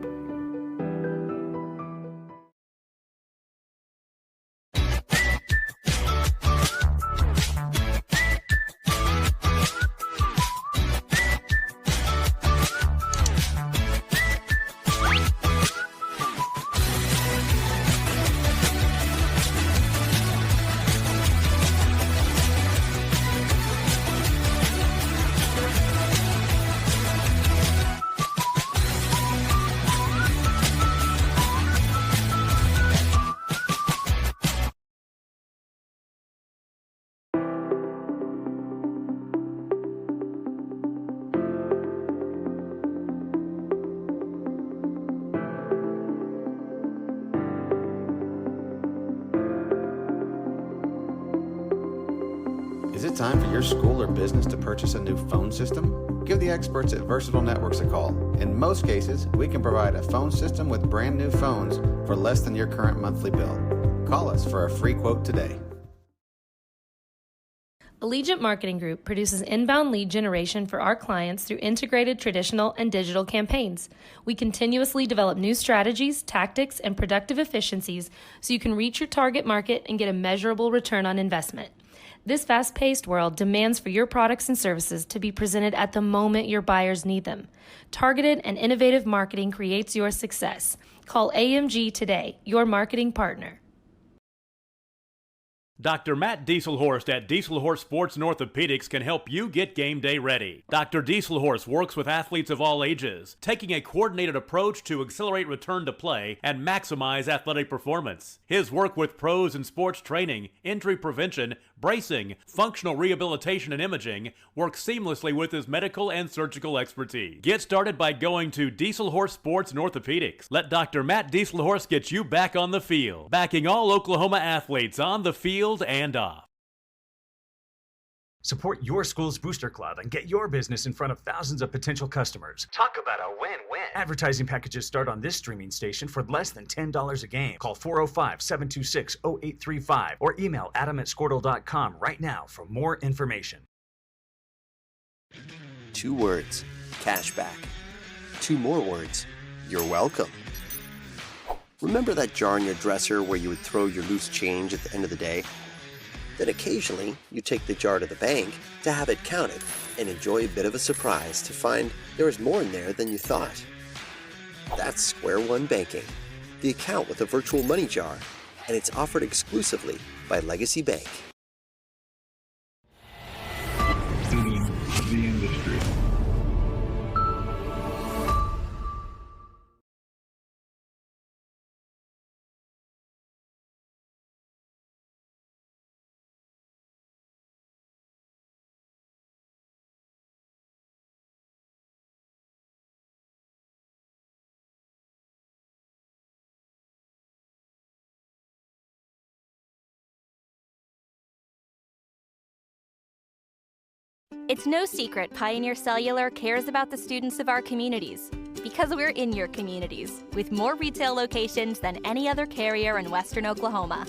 Is it time for your school or business to purchase a new phone system? Give the experts at Versatile Networks a call. In most cases, we can provide a phone system with brand new phones for less than your current monthly bill. Call us for a free quote today. Allegiant Marketing Group produces inbound lead generation for our clients through integrated traditional and digital campaigns. We continuously develop new strategies, tactics, and productive efficiencies so you can reach your target market and get a measurable return on investment. This fast-paced world demands for your products and services to be presented at the moment your buyers need them. Targeted and innovative marketing creates your success. Call AMG today, your marketing partner. Dr. Matt Dieselhorst at Dieselhorst Sports and Orthopedics can help you get game day ready. Dr. Dieselhorst works with athletes of all ages, taking a coordinated approach to accelerate return to play and maximize athletic performance. His work with pros in sports training, injury prevention, bracing, functional rehabilitation, and imaging works seamlessly with his medical and surgical expertise. Get started by going to Dieselhorst Sports and Orthopedics. Let Dr. Matt Dieselhorst get you back on the field, backing all Oklahoma athletes on the field and off. Support your school's booster club and get your business in front of thousands of potential customers. Talk about a win-win. Advertising packages start on this streaming station for less than $10 a game. Call 405-726-0835 or email adam@squirtle.com right now for more information. 2 words, cashback. 2 more words, you're welcome. Remember that jar in your dresser where you would throw your loose change at the end of the day? Then occasionally, you take the jar to the bank to have it counted and enjoy a bit of a surprise to find there was more in there than you thought. That's Square One Banking, the account with a virtual money jar, and it's offered exclusively by Legacy Bank. The industry. It's no secret Pioneer Cellular cares about the students of our communities because we're in your communities with more retail locations than any other carrier in Western Oklahoma.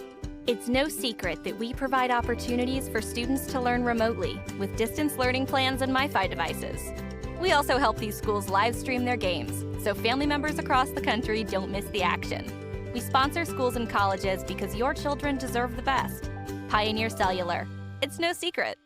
It's no secret that we provide opportunities for students to learn remotely with distance learning plans and MiFi devices. We also help these schools live stream their games so family members across the country don't miss the action. We sponsor schools and colleges because your children deserve the best. Pioneer Cellular. It's no secret.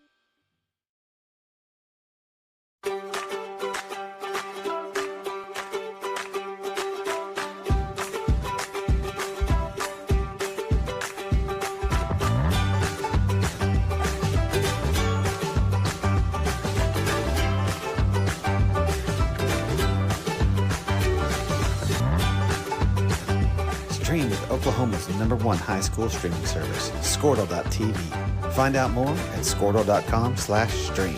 Stream with Oklahoma's #1 high school streaming service, Squirtle.tv. Find out more at squirtle.com/stream.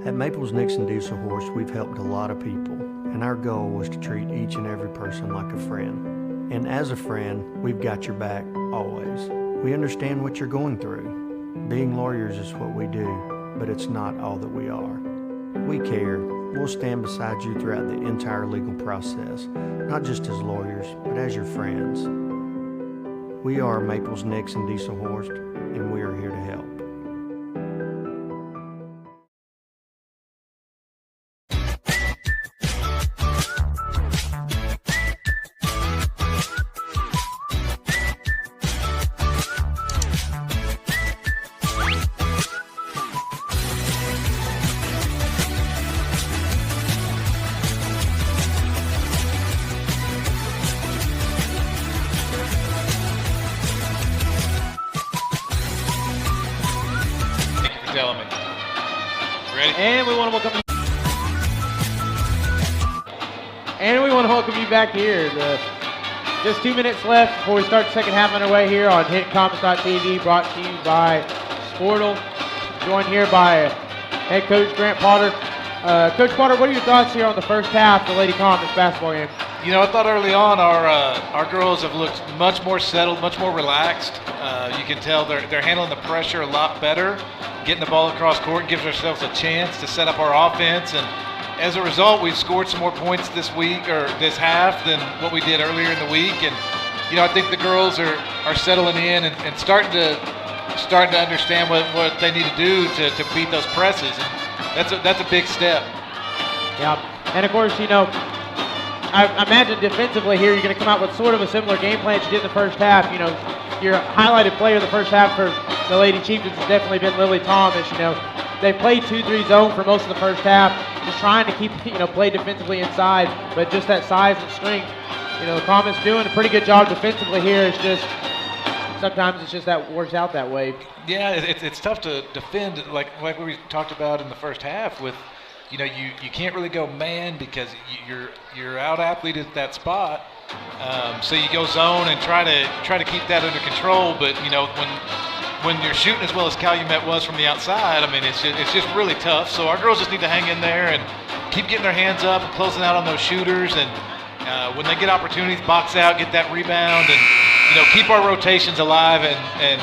At Maples Nixon Dieselhorst, we've helped a lot of people, and our goal was to treat each and every person like a friend. And as a friend, we've got your back always. We understand what you're going through. Being lawyers is what we do, but it's not all that we are. We care. We'll stand beside you throughout the entire legal process, not just as lawyers, but as your friends. We are Maples Nixon Dieselhorst, and we are here to help. Telling me. Ready? And we want to welcome you back here. Just 2 minutes left before we start the second half underway here on HintonComets.tv, brought to you by Squirtle. Joined here by head coach Grant Potter. Coach Potter, what are your thoughts here on the first half of the Lady Comets basketball game? You know, I thought early on our girls have looked much more settled, much more relaxed. You can tell they're handling the pressure a lot better. Getting the ball across court gives ourselves a chance to set up our offense, and as a result, we've scored some more points this week or this half than what we did earlier in the week. And you know, I think the girls are settling in and starting to understand what they need to do to beat those presses. And that's a big step. Yeah, and of course, you know, I imagine defensively here you're going to come out with sort of a similar game plan as you did in the first half. You know, your highlighted player of the first half for the Lady Chieftains has definitely been Lily Thomas. You know, they played 2-3 zone for most of the first half, just trying to keep, you know, play defensively inside, but just that size and strength You know, the Comets doing a pretty good job defensively here. It's just sometimes it's just that works out that way. Yeah, it's tough to defend like we talked about in the first half with, you know, you can't really go man because you're out athlete at that spot. So you go zone and try to keep that under control. But you know, when you're shooting as well as Calumet was from the outside, I mean, it's just really tough. So our girls just need to hang in there and keep getting their hands up and closing out on those shooters. And when they get opportunities, box out, get that rebound, and you know, keep our rotations alive and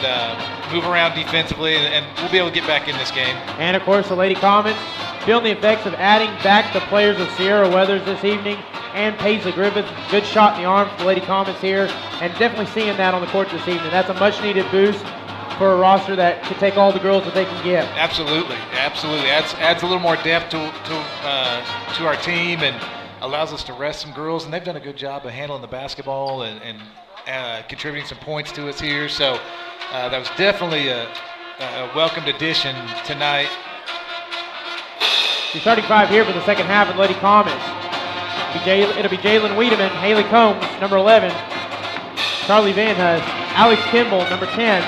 move around defensively, and we'll be able to get back in this game. And of course, the Lady Comets feeling the effects of adding back the players of Sierra Weathers this evening and Paisley Griffith. Good shot in the arm for the Lady Comets here, and definitely seeing that on the court this evening. That's a much-needed boost for a roster that can take all the girls that they can get. Absolutely. Adds a little more depth to our team and allows us to rest some girls, and they've done a good job of handling the basketball and contributing some points to us here. So that was definitely a welcomed addition tonight. The starting five here for the second half of the Lady Comets. It'll be Jalen Wiedemann, Haley Combs, number 11, Charlie Van Hus, Alex Kimball, number 10,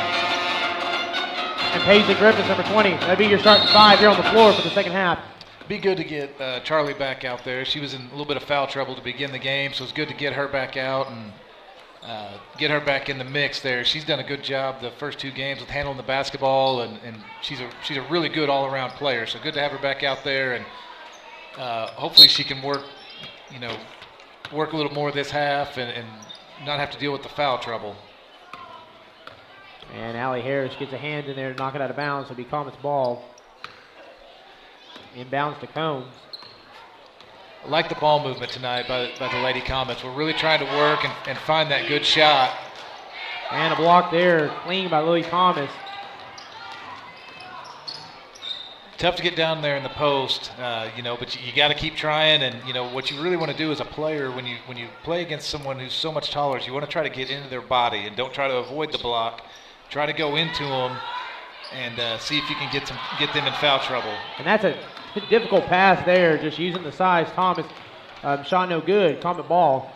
and Paisley Griffiths, number 20. That'll be your starting five here on the floor for the second half. Be good to get Charlie back out there. She was in a little bit of foul trouble to begin the game, so it's good to get her back out and get her back in the mix there. She's done a good job the first two games with handling the basketball, and she's a really good all-around player. So good to have her back out there, and hopefully she can work a little more this half and not have to deal with the foul trouble. And Allie Harris gets a hand in there to knock it out of bounds. It'll be Comets ball. Inbounds to Combs. I like the ball movement tonight by the Lady Comets. We're really trying to work and find that good shot. And a block there, clean by Lily Thomas. Tough to get down there in the post, but you got to keep trying. And what you really want to do as a player when you play against someone who's so much taller is you want to try to get into their body and don't try to avoid the block. Try to go into them and see if you can get them in foul trouble. And that's a difficult pass there, just using the size. Thomas shot no good. Comet ball.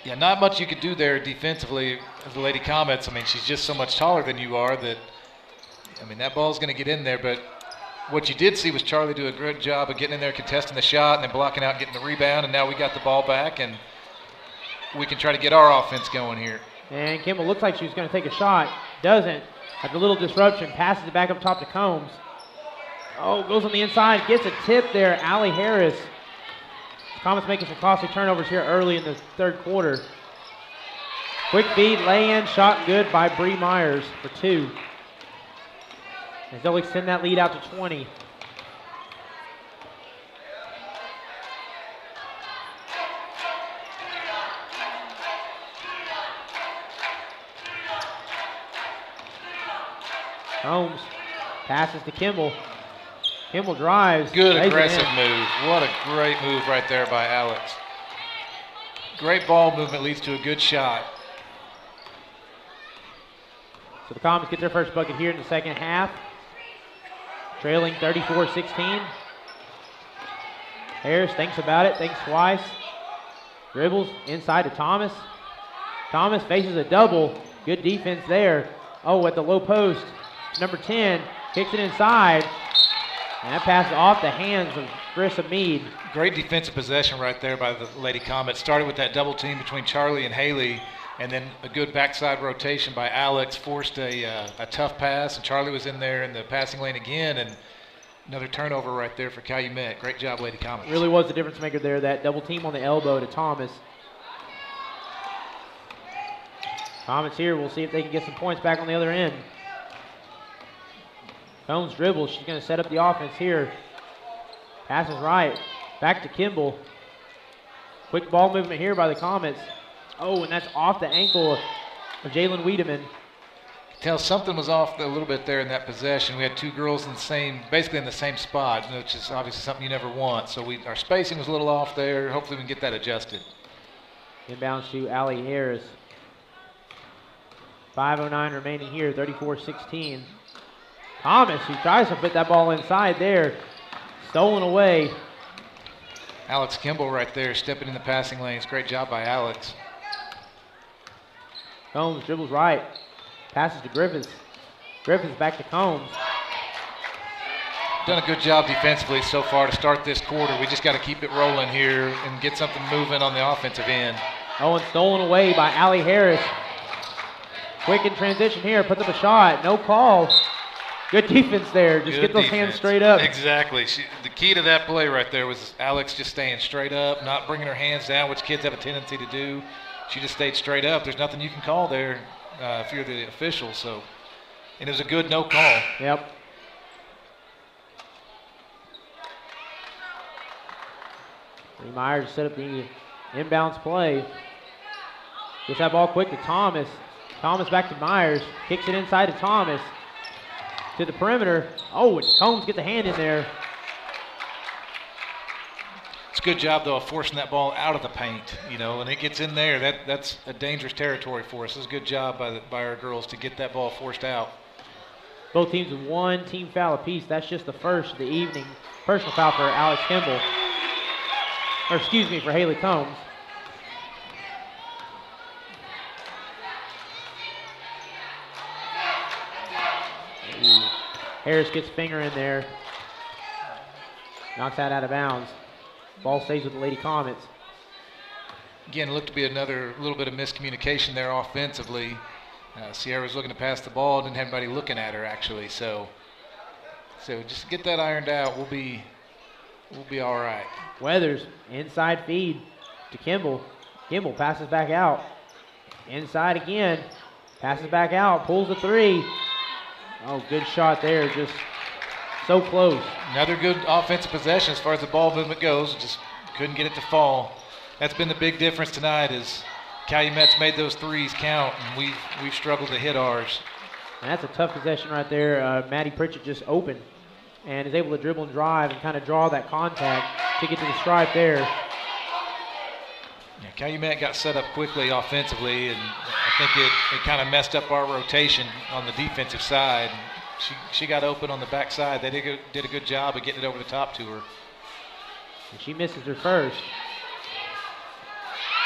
Yeah, not much you could do there defensively as the Lady Comets. I mean, she's just so much taller than you are that, that ball's going to get in there. But what you did see was Charlie do a good job of getting in there, contesting the shot, and then blocking out, getting the rebound. And now we got the ball back, and we can try to get our offense going here. And Kimball looks like she was going to take a shot. Doesn't. After a little disruption, passes it back up top to Combs. Oh, goes on the inside, gets a tip there. Allie Harris. Comets making some costly turnovers here early in the third quarter. Quick feed, lay-in, shot good by Bree Myers for 2. As they'll extend that lead out to 20. Combs passes to Kimball. Kimball drives. Good aggressive move. What a great move right there by Alex. Great ball movement leads to a good shot. So the Comets get their first bucket here in the second half. Trailing 34-16. Harris thinks about it, thinks twice. Dribbles inside to Thomas. Thomas faces a double. Good defense there. Oh, at the low post. Number 10 kicks it inside. And that pass is off the hands of Marissa Mead. Great defensive possession right there by the Lady Comets. Started with that double team between Charlie and Haley, and then a good backside rotation by Alex. Forced a tough pass, and Charlie was in there in the passing lane again, and another turnover right there for Calumet. Great job, Lady Comets. Really was the difference maker there, that double team on the elbow to Thomas. Comets here, we'll see if they can get some points back on the other end. Combs dribbles. She's going to set up the offense here. Passes right. Back to Kimball. Quick ball movement here by the Comets. Oh, and that's off the ankle of Jalen Wiedemann. Tell something was off a little bit there in that possession. We had two girls basically in the same spot, which is obviously something you never want. So our spacing was a little off there. Hopefully we can get that adjusted. Inbounds to Allie Harris. 5:09 remaining here, 34-16. Thomas, who tries to put that ball inside there, stolen away. Alex Kimball right there, stepping in the passing lanes. Great job by Alex. Combs dribbles right. Passes to Griffiths. Griffiths back to Combs. Done a good job defensively so far to start this quarter. We just got to keep it rolling here and get something moving on the offensive end. Oh, and stolen away by Allie Harris. Quick in transition here, puts up a shot, no call. Good defense there, just get those hands straight up. Exactly. The key to that play right there was Alex just staying straight up, not bringing her hands down, which kids have a tendency to do. She just stayed straight up. There's nothing you can call there if you're the official. So, and it was a good no call. Yep. Lee Myers set up the inbounds play. Gets that ball quick to Thomas. Thomas back to Myers. Kicks it inside to Thomas. To the perimeter. Oh, and Combs gets a hand in there. It's a good job, though, of forcing that ball out of the paint. You know, when it gets in there, that's a dangerous territory for us. It's a good job by our girls to get that ball forced out. Both teams with one team foul apiece. That's just the first of the evening. Personal foul for Alex Kimball. Or excuse me, for Haley Combs. Harris gets finger in there. Knocks that out of bounds. Ball stays with the Lady Comets. Again, it looked to be another little bit of miscommunication there offensively. Sierra's looking to pass the ball, didn't have anybody looking at her actually. So just get that ironed out. We'll be all right. Weathers, inside feed to Kimball. Kimball passes back out. Inside again. Passes back out. Pulls the three. Oh, good shot there. Just so close. Another good offensive possession as far as the ball movement goes. Just couldn't get it to fall. That's been the big difference tonight is Calumet's made those threes count, and we've struggled to hit ours. And that's a tough possession right there. Maddie Pritchett just opened and is able to dribble and drive and kind of draw that contact to get to the stripe there. Yeah, Calumet got set up quickly offensively, and I think it kind of messed up our rotation on the defensive side. She got open on the backside. They did a good job of getting it over the top to her. And she misses her first.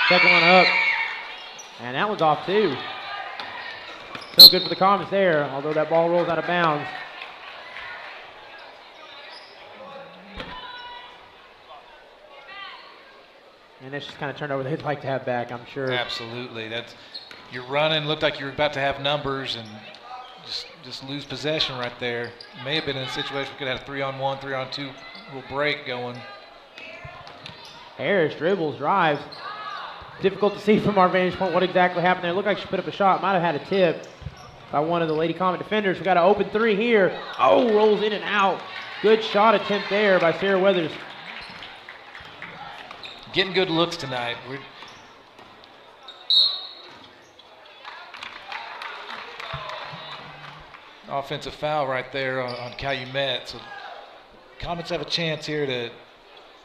Second one up. And that one's off too. So good for the Comets there, although that ball rolls out of bounds. And that's just kind of turned over they'd like to have back, I'm sure. Absolutely. You're running, looked like you were about to have numbers and just lose possession right there. May have been in a situation we could have had a 3-on-1, 3-on-2 little break going. Harris dribbles, drives. Difficult to see from our vantage point what exactly happened there. Looked like she put up a shot. Might have had a tip by one of the Lady Comet defenders. We got an open three here. Oh, rolls in and out. Good shot attempt there by Sarah Weathers. Getting good looks tonight. Offensive foul right there on Calumet. So Comets have a chance here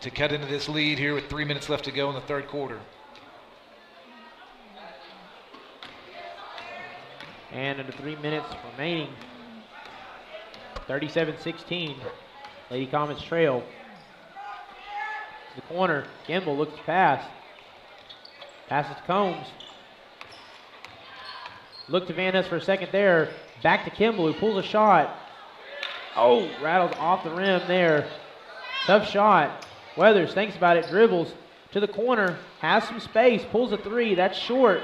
to cut into this lead here with 3 minutes left to go in the third quarter. And under 3 minutes remaining, 37-16. Lady Comets trail. To the corner, Kimball looks to pass. Passes to Combs. Look to Van Ness for a second there. Back to Kimball, who pulls a shot. Oh, rattles off the rim there. Tough shot. Weathers thinks about it, dribbles to the corner, has some space, pulls a three. That's short.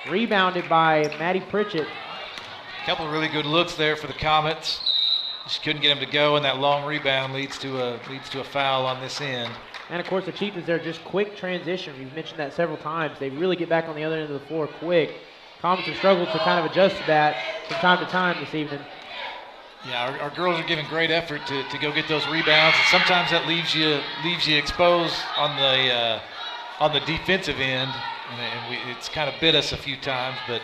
Rebounded by Maddie Pritchett. A couple of really good looks there for the Comets. Just couldn't get him to go, and that long rebound leads to a foul on this end. And, of course, the Chiefs, they're just quick transition. We've mentioned that several times. They really get back on the other end of the floor quick. Comets have struggled to kind of adjust to that from time to time this evening. Yeah, our girls are giving great effort to go get those rebounds, and sometimes that leaves you exposed on the defensive end, and it's kind of bit us a few times. But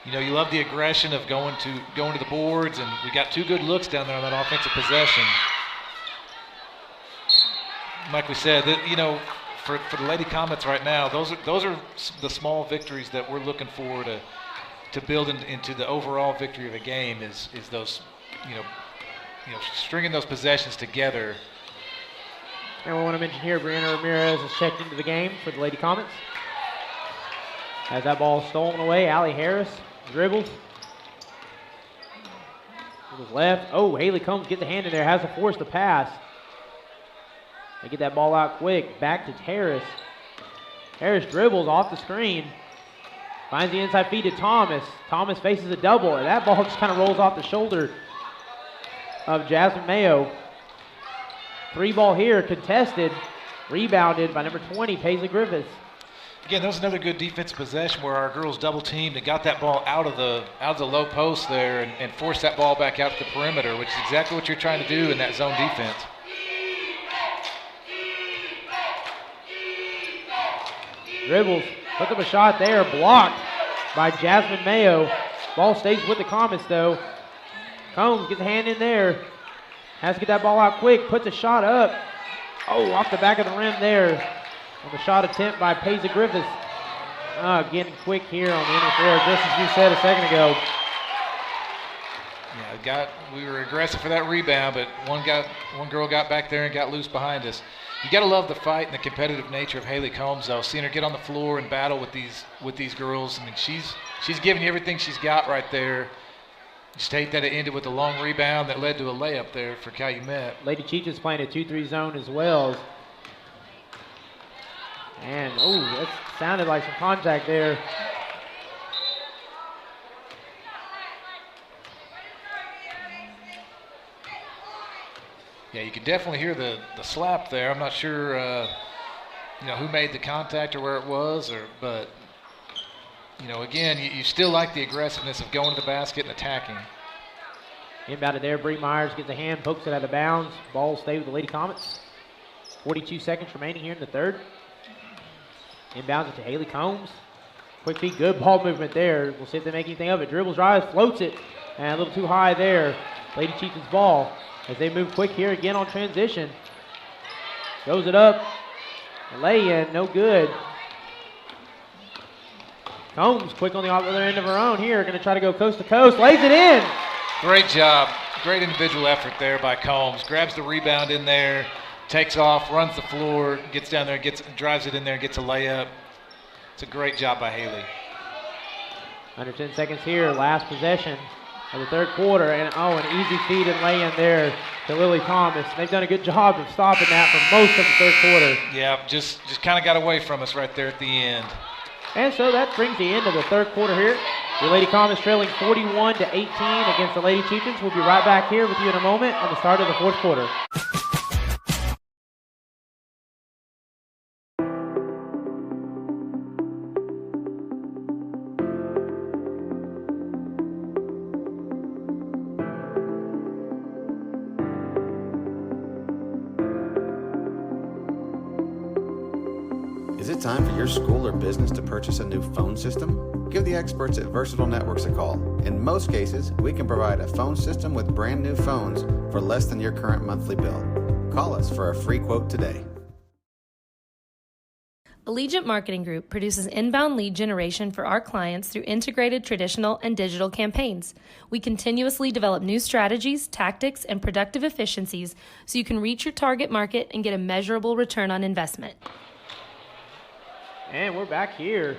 you know, you love the aggression of going to the boards, and we got two good looks down there on that offensive possession. Like we said, you know, for the Lady Comets right now, those are the small victories that we're looking for to build into the overall victory of a game. Is those you know stringing those possessions together. And we want to mention here, Brianna Ramirez has checked into the game for the Lady Comets. Has that ball stolen away. Allie Harris dribbles. Dribbles left. Oh, Haley Combs gets a hand in there. Has to force the pass. They get that ball out quick. Back to Harris. Harris dribbles off the screen. Finds the inside feed to Thomas. Thomas faces a double, and that ball just kind of rolls off the shoulder of Jasmine Mayo. 3-ball here, contested. Rebounded by number 20, Paisley Griffiths. Again, that was another good defensive possession where our girls double teamed and got that ball out of the low post there and forced that ball back out to the perimeter, which is exactly what you're trying to do in that zone defense. Dribbles, puts up a shot there, blocked by Jasmine Mayo. Ball stays with the Comets though. Combs gets a hand in there. Has to get that ball out quick, puts a shot up. Oh, off the back of the rim there. On the shot attempt by Paisley Griffiths. Getting quick here on the inner floor, just as you said a second ago. Yeah, we were aggressive for that rebound, but one girl got back there and got loose behind us. You got to love the fight and the competitive nature of Haley Combs, though. Seeing her get on the floor and battle with these girls. I mean, she's giving you everything she's got right there. Just hate that it ended with a long rebound that led to a layup there for Calumet. Lady Cheetah's playing a 2-3 zone as well. And, that sounded like some contact there. Yeah, you can definitely hear the slap there. I'm not sure, who made the contact or where it was, but again, you still like the aggressiveness of going to the basket and attacking. Inbounded there, Bree Myers gets a hand, pokes it out of bounds. Ball stays with the Lady Comets. 42 seconds remaining here in the third. Inbounds it to Haley Combs. Quick feet, good ball movement there. We'll see if they make anything of it. Dribbles, drives, floats it, and a little too high there. Lady Chieftain's ball as they move quick here again on transition. Goes it up. Lay in, no good. Combs quick on the other end of her own here. Going to try to go coast to coast. Lays it in. Great job. Great individual effort there by Combs. Grabs the rebound in there, takes off, runs the floor, gets down there, drives it in there, gets a layup. It's a great job by Haley. Under 10 seconds here, last possession of the third quarter, and an easy feed and lay in there to Lily Thomas. They've done a good job of stopping that for most of the third quarter. Yeah, just kind of got away from us right there at the end. And so that brings the end of the third quarter here. Your Lady Comets trailing 41-18 against the Lady Chieftains. We'll be right back here with you in a moment on the start of the fourth quarter. Is it time for your school or business to purchase a new phone system? Give the experts at Versatile Networks a call. In most cases, we can provide a phone system with brand new phones for less than your current monthly bill. Call us for a free quote today. Allegiant Marketing Group produces inbound lead generation for our clients through integrated traditional and digital campaigns. We continuously develop new strategies, tactics, and productive efficiencies so you can reach your target market and get a measurable return on investment. And we're back here.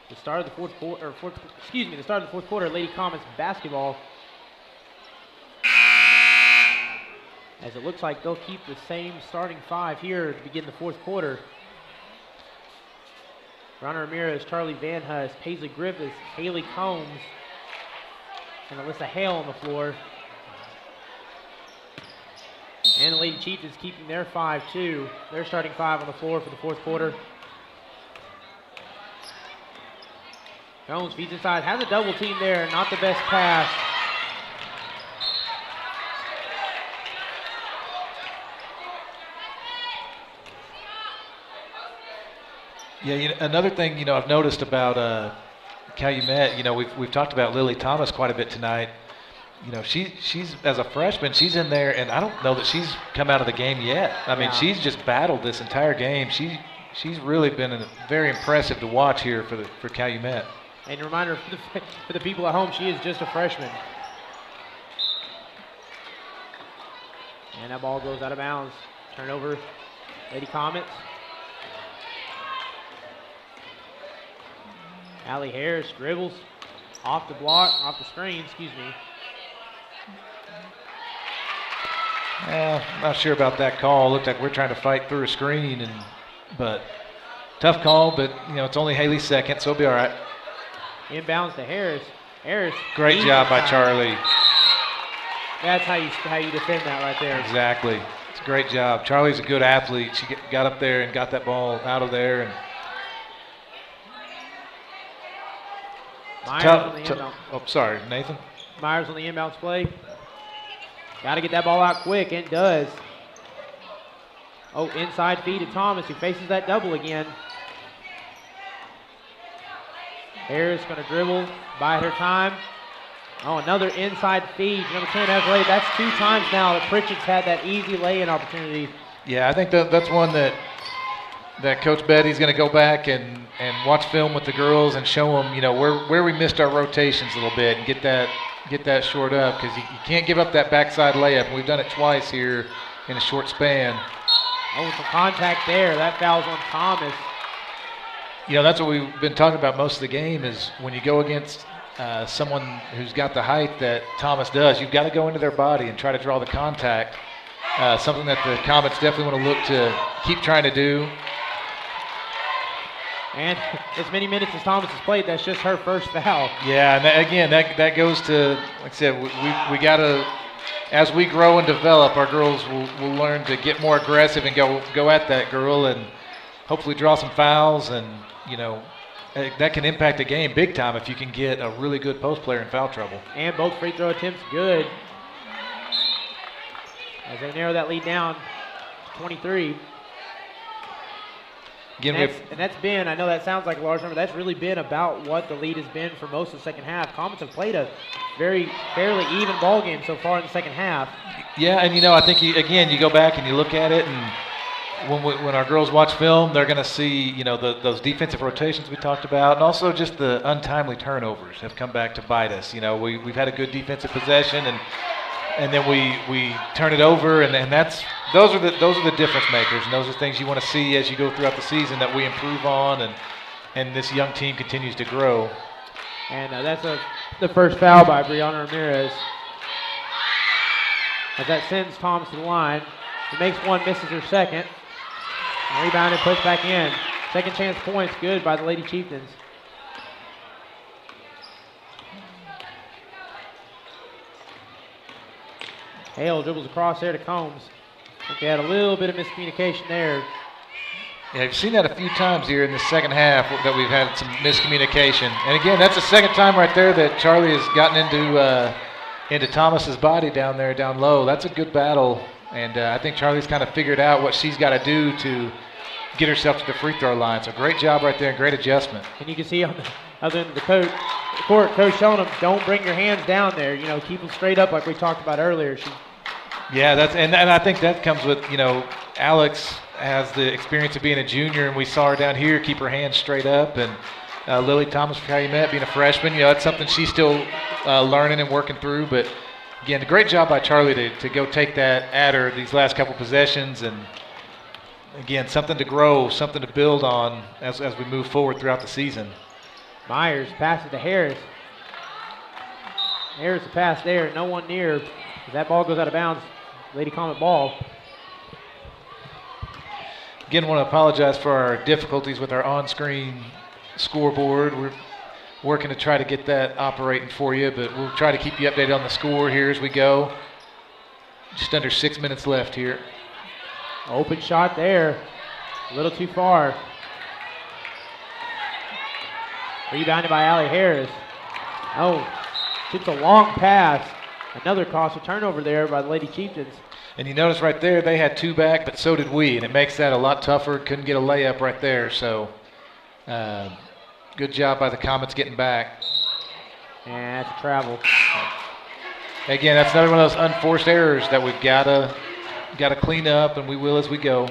The start of the fourth quarter, Lady Comets basketball. As it looks like they'll keep the same starting five here to begin the fourth quarter. Ronna Ramirez, Charlie Van Hus, Paisley Griffiths, Haley Combs, and Alyssa Hale on the floor. And the Lady Chiefs is keeping their 5-2. Their starting five on the floor for the fourth quarter. Jones feeds inside, has a double team there, not the best pass. Yeah, another thing, I've noticed about Calumet, we've talked about Lily Thomas quite a bit tonight. She's as a freshman, she's in there, and I don't know that she's come out of the game yet. I mean, she's just battled this entire game. She's really been very impressive to watch here for Calumet. And a reminder for the people at home, she is just a freshman. And that ball goes out of bounds. Turnover, Lady Comets. Allie Harris dribbles off the screen, excuse me. I'm not sure about that call. Looked like we're trying to fight through a screen, but tough call. But it's only Haley's second, so it'll be all right. Inbounds to Harris. Harris. Great job by Charlie. That's how you defend that right there. Exactly. It's a great job. Charlie's a good athlete. She got up there and got that ball out of there. And Myers on the inbound. Oh, sorry, Nathan. Myers on the inbounds play. Got to get that ball out quick, and does. Oh, inside feed to Thomas, who faces that double again. Harris going to dribble, bide her time. Oh, another inside feed. Number 10 has laid. That's 2 times now that Pritchett's had that easy lay-in opportunity. Yeah, I think that's one that Coach Betty's going to go back and watch film with the girls and show them, where we missed our rotations a little bit and get that short up, because you can't give up that backside layup. And we've done it twice here in a short span. Oh, some contact there. That foul's on Thomas. That's what we've been talking about most of the game is when you go against someone who's got the height that Thomas does, you've got to go into their body and try to draw the contact. Something that the Comets definitely want to look to keep trying to do. And as many minutes as Thomas has played, that's just her first foul. Yeah, and that goes to, like I said, we got to, as we grow and develop, our girls will learn to get more aggressive and go at that girl and hopefully draw some fouls, and that can impact a game big time if you can get a really good post player in foul trouble. And both free throw attempts good, as they narrow that lead down to 23. Again, and that's been, I know that sounds like a large number, that's really been about what the lead has been for most of the second half. Comets have played a fairly even ball game so far in the second half. Yeah, and I think, you go back and you look at it, and when our girls watch film, they're going to see, those defensive rotations we talked about, and also just the untimely turnovers have come back to bite us. We've had a good defensive possession, and then we turn it over, and those are the difference makers, and those are things you want to see as you go throughout the season that we improve on, and this young team continues to grow. And that's the first foul by Brianna Ramirez. As that sends Thomas to the line. He makes one, misses her second. Rebounded, pushed back in. Second chance points, good by the Lady Chieftains. Hale dribbles across there to Combs. I think they had a little bit of miscommunication there. Yeah, I've seen that a few times here in the second half that we've had some miscommunication. And again, that's the second time right there that Charlie has gotten into Thomas's body down there, down low. That's a good battle. And I think Charlie's kind of figured out what she's got to do to get herself to the free throw line. So great job right there, and great adjustment. And you can see on the other end of the court, Coach showing them, don't bring your hands down there. Keep them straight up like we talked about earlier. Yeah, and I think that comes with, Alex has the experience of being a junior, and we saw her down here keep her hands straight up. And Lily Thomas from Calumet being a freshman, that's something she's still learning and working through. But again, a great job by Charlie to go take that at her these last couple possessions, and again, something to grow, something to build on as we move forward throughout the season. Myers passes to Harris. Harris the pass there, no one near. That ball goes out of bounds. Lady Comet ball. Again, want to apologize for our difficulties with our on-screen scoreboard. We're working to try to get that operating for you, but we'll try to keep you updated on the score here as we go. Just under 6 minutes left here. Open shot there. A little too far. Rebounded by Allie Harris. Oh, it's a long pass. Another costly turnover there by the Lady Chieftains. And you notice right there, they had 2 back, but so did we, and it makes that a lot tougher. Couldn't get a layup right there, so good job by the Comets getting back. And that's a travel. Again, that's another one of those unforced errors that we've got to clean up, and we will as we go.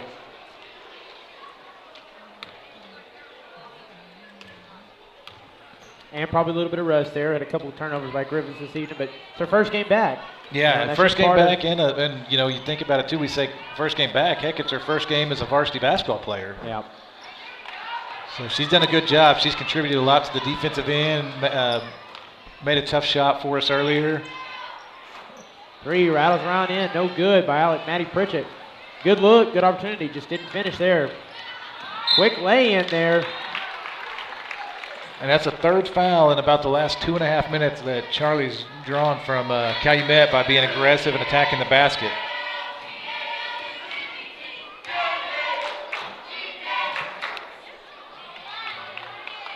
And probably a little bit of rust there. Had a couple of turnovers by Griffiths this evening, but it's her first game back. Yeah, first game back, and you think about it too. We say first game back. Heck, it's her first game as a varsity basketball player. Yeah. So she's done a good job. She's contributed a lot to the defensive end, made a tough shot for us earlier. 3 rattles around in, no good by Maddie Pritchett. Good look, good opportunity, just didn't finish there. Quick lay in there. And that's a 3rd foul in about the last 2.5 minutes that Charlie's drawn from Calumet by being aggressive and attacking the basket.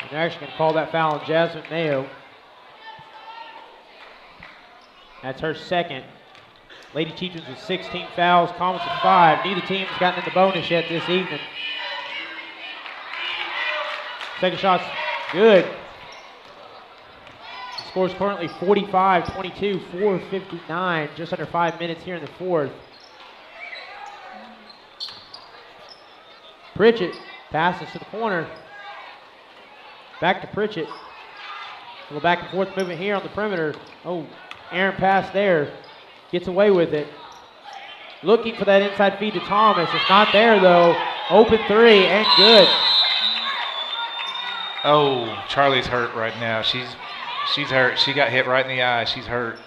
And they're actually going to call that foul on Jasmine Mayo. That's her 2nd. Lady Chieftains with 16 fouls, Comets with 5. Neither team's gotten in the bonus yet this evening. Second shot's good. The score's currently 45-22, 4:59, just under 5 minutes here in the 4th. Pritchett passes to the corner. Back to Pritchett. A little back and forth movement here on the perimeter. Oh, Aaron pass there. Gets away with it. Looking for that inside feed to Thomas. It's not there though. Open 3 and good. Oh, Charlie's hurt right now. She's hurt. She got hit right in the eye. She's hurt.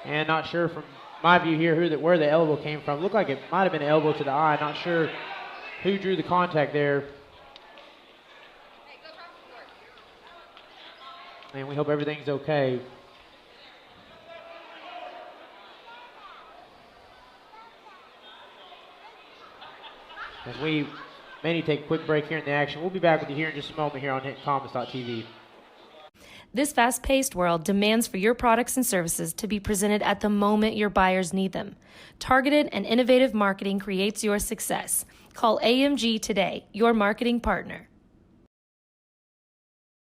And not sure from my view here where the elbow came from. Looked like it might have been an elbow to the eye. Not sure who drew the contact there. And we hope everything's okay. As we may need to take a quick break here in the action. We'll be back with you here in just a moment here on HintonComets.tv. This fast-paced world demands for your products and services to be presented at the moment your buyers need them. Targeted and innovative marketing creates your success. Call AMG today, your marketing partner.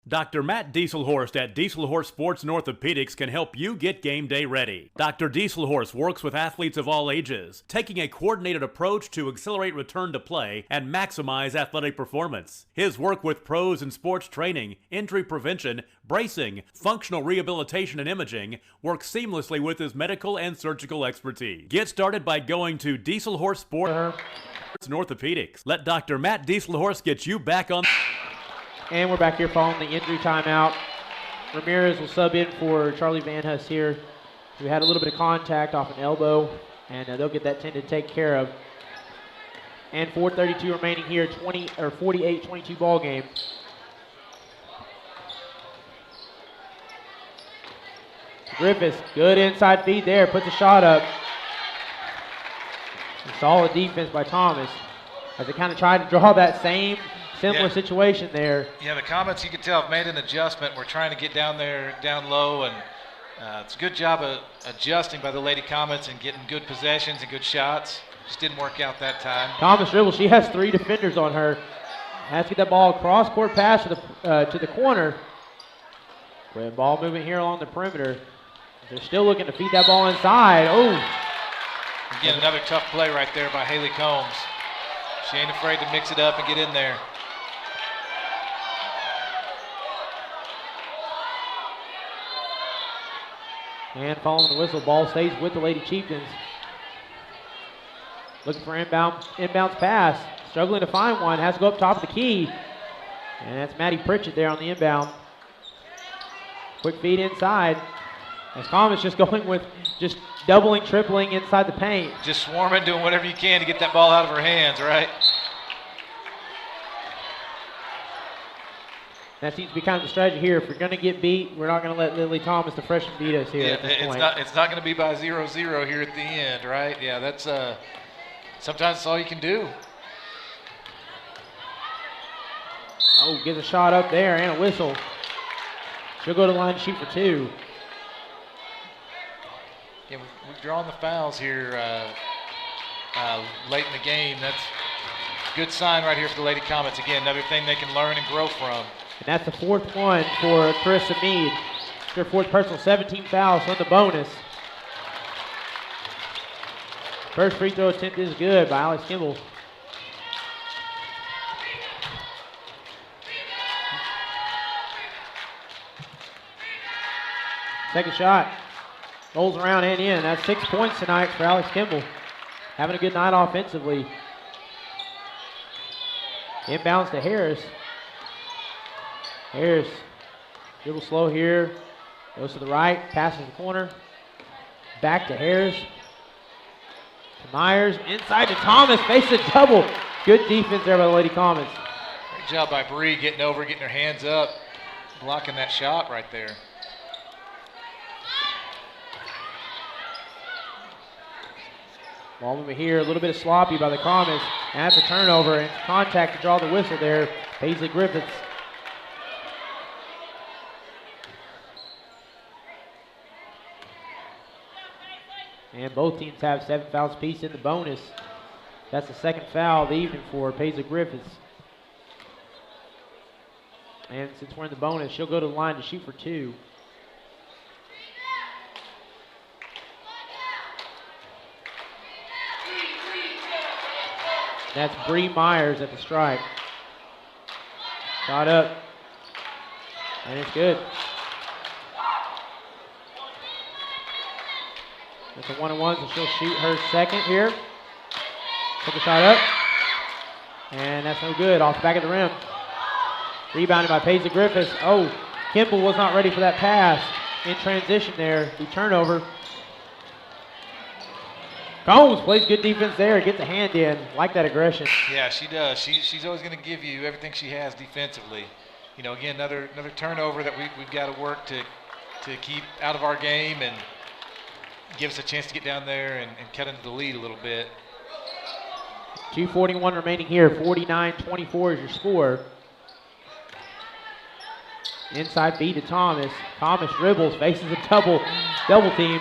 Dr. Matt Dieselhorst at Dieselhorst Sports and Orthopedics can help you get game day ready. Dr. Dieselhorst works with athletes of all ages, taking a coordinated approach to accelerate return to play and maximize athletic performance. His work with pros in sports training, injury prevention, bracing, functional rehabilitation, and imaging works seamlessly with his medical and surgical expertise. Get started by going to Dieselhorst Sports and Orthopedics. Let Dr. Matt Dieselhorst get you back on. And we're back here following the injury timeout. Ramirez will sub in for Charlie Van Huss here. We had a little bit of contact off an elbow, and they'll get that tended to take care of. And 4:32 remaining here, 48-22 ball game. Griffiths, good inside feed there, puts a shot up. Solid defense by Thomas as they kind of tried to draw that same similar situation there. Yeah, the Comets, you can tell, have made an adjustment. We're trying to get down there, down low, and it's a good job of adjusting by the Lady Comets and getting good possessions and good shots. Just didn't work out that time. Thomas dribbles. She has 3 defenders on her. Has to get that ball across court pass to the corner. Red ball movement here along the perimeter. They're still looking to feed that ball inside. Oh. Again, another tough play right there by Haley Combs. She ain't afraid to mix it up and get in there. And following the whistle, ball stays with the Lady Chieftains. Looking for inbounds pass. Struggling to find one. Has to go up top of the key. And that's Maddie Pritchett there on the inbound. Quick feed inside. As Comets just going with just doubling, tripling inside the paint. Just swarming, doing whatever you can to get that ball out of her hands, right? That seems to be kind of the strategy here. If we're going to get beat, we're not going to let Lily Thomas, the freshman, beat us here at this point. It's not going to be by 0-0 here at the end, right? Yeah, that's sometimes that's all you can do. Oh, gets a shot up there and a whistle. She'll go to the line to shoot for 2. Yeah, we've drawn the fouls here late in the game. That's a good sign right here for the Lady Comets. Again, another thing they can learn and grow from. And that's the 4th one for Carissa Mead. It's her 4th personal, 17 fouls on the bonus. First free throw attempt is good by Alex Kimball. Second shot. Rolls around and in. That's 6 points tonight for Alex Kimball. Having a good night offensively. Inbounds to Harris. Harris, dribble slow here. Goes to the right, passes the corner. Back to Harris. To Myers, inside to Thomas, faces a double. Good defense there by the Lady Comets. Great job by Bree getting over, getting her hands up, blocking that shot right there. Ball over here, a little bit of sloppy by the Comets. And that's a turnover and contact to draw the whistle there. Paisley Griffiths. And both teams have 7 fouls apiece in the bonus. That's the second foul of the evening for Paisley Griffiths. And since we're in the bonus, she'll go to the line to shoot for 2. That's Bree Myers at the stripe. Shot up. And it's good. It's a 1-on-1, so she'll shoot her second here. Take a shot up. And that's no good. Off the back of the rim. Rebounded by Paisley Griffiths. Oh, Kimball was not ready for that pass. In transition there. The turnover. Combs plays good defense there. Gets a hand in. Like that aggression. Yeah, she does. She's always going to give you everything she has defensively. You know, again, another turnover that we've got to work to keep out of our game and give us a chance to get down there and cut into the lead a little bit. 2:41 remaining here. 49-24 is your score. Inside feed to Thomas. Thomas dribbles, faces a double team.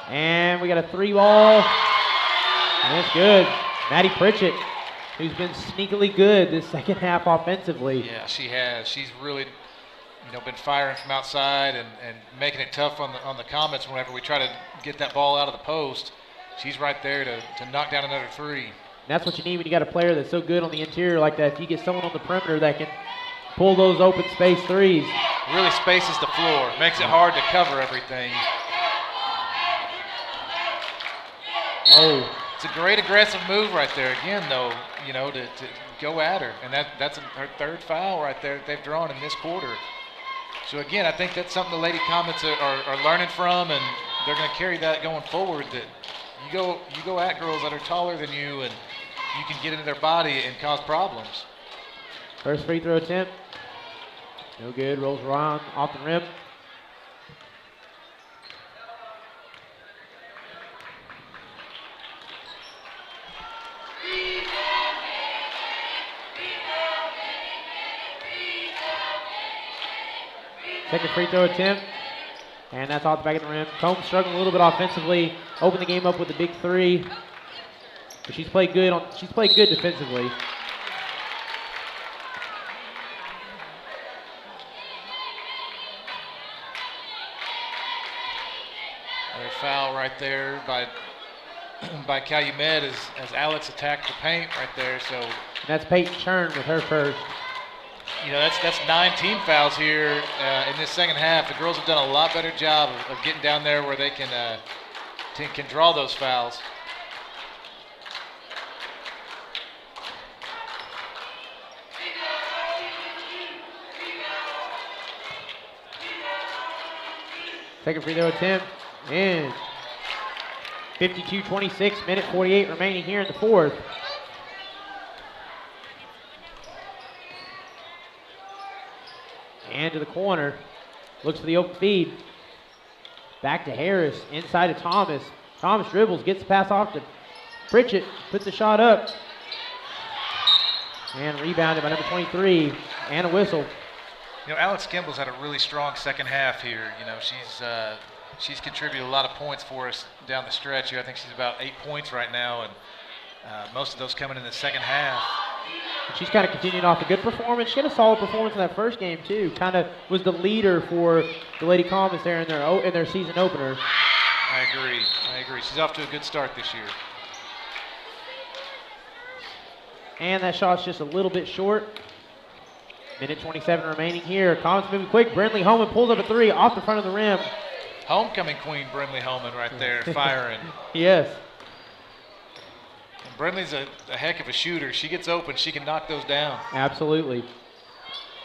And we got a 3-ball. And it's good. Maddie Pritchett, who's been sneakily good this second half offensively. Yeah, she has. She's really, been firing from outside and making it tough on the Comets whenever we try to get that ball out of the post. She's right there to knock down another 3. And that's what you need when you got a player that's so good on the interior like that. If you get someone on the perimeter that can pull those open space threes. Really spaces the floor. Makes it hard to cover everything. Oh. It's a great aggressive move right there. Again, though, to go at her. And that's her third foul right there that they've drawn in this quarter. So, again, I think that's something the Lady Comets are learning from, and they're going to carry that going forward, that you go at girls that are taller than you, and you can get into their body and cause problems. First free throw attempt. No good. Rolls around off the rim. Second free throw attempt. And that's off the back of the rim. Combs struggling a little bit offensively. Opened the game up with a big 3. But she's played good defensively. Another foul right there by Calumet as Alex attacked the paint right there. So and that's Peyton Churn with her first. That's 9 team fouls here in this second half. The girls have done a lot better job of getting down there where they can draw those fouls. Second free throw attempt. And 52-26, minute 48 remaining here in the fourth. And to the corner. Looks for the open feed. Back to Harris. Inside to Thomas. Thomas dribbles. Gets the pass off to Pritchett. Puts the shot up. And rebounded by number 23. And a whistle. Alex Kimball's had a really strong second half here. She's contributed a lot of points for us down the stretch here. I think she's about 8 points right now, and most of those coming in the second half. She's kind of continued off a good performance. She had a solid performance in that first game too. Kind of was the leader for the Lady Comets there in their season opener. I agree. She's off to a good start this year. And that shot's just a little bit short. Minute 27 remaining here. Comets moving quick. Brindley Holman pulls up a three off the front of the rim. Homecoming queen Brindley Holman right there, firing. Yes. And Brindley's a heck of a shooter. She gets open, she can knock those down. Absolutely.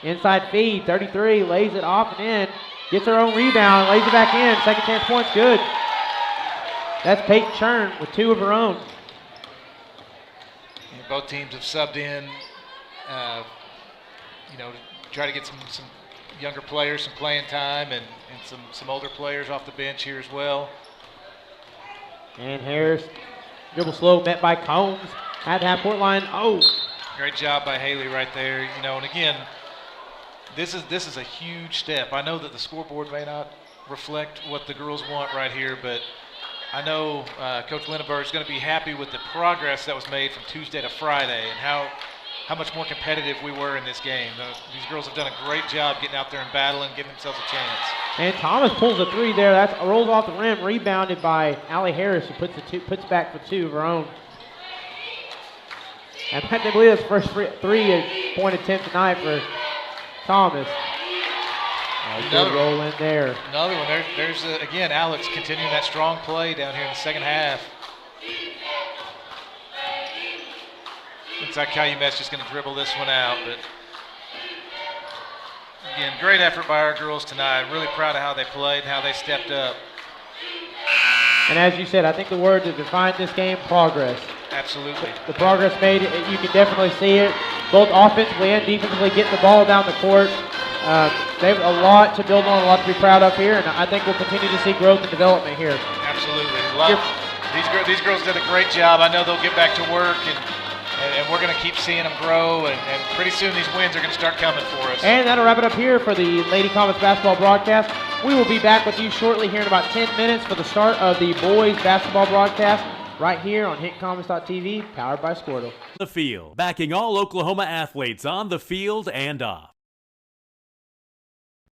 Inside feed, 33, lays it off and in. Gets her own rebound, lays it back in. Second chance points, good. That's Peyton Churn with 2 of her own. And both teams have subbed in, to try to get some younger players some playing time and some older players off the bench here as well. And Harris, dribble slow, met by Combs at the half-court line. Oh! Great job by Haley right there. And again, this is a huge step. I know that the scoreboard may not reflect what the girls want right here, but I know Coach Lindenberg is going to be happy with the progress that was made from Tuesday to Friday and how much more competitive we were in this game. These girls have done a great job getting out there and battling, giving themselves a chance. And Thomas pulls a three there. That rolls off the rim, rebounded by Allie Harris, who puts back for 2 of her own. And I believe that's the first three-point attempt tonight for Thomas. Good roll in there. Another one. There's again, Alex continuing that strong play down here in the second half. Looks like Calumet's just going to dribble this one out, but again, great effort by our girls tonight. Really proud of how they played and how they stepped up. And as you said, I think the word to define this game, progress. Absolutely. The progress made, you can definitely see it, both offensively and defensively, getting the ball down the court. They have a lot to build on, a lot to be proud of here, and I think we'll continue to see growth and development here. Absolutely. These girls did a great job. I know they'll get back to work, and we're going to keep seeing them grow, and pretty soon these wins are going to start coming for us. And that'll wrap it up here for the Lady Comets basketball broadcast. We will be back with you shortly here in about 10 minutes for the start of the boys basketball broadcast right here on HintComets.tv, powered by Squirtle. The field, backing all Oklahoma athletes on the field and off.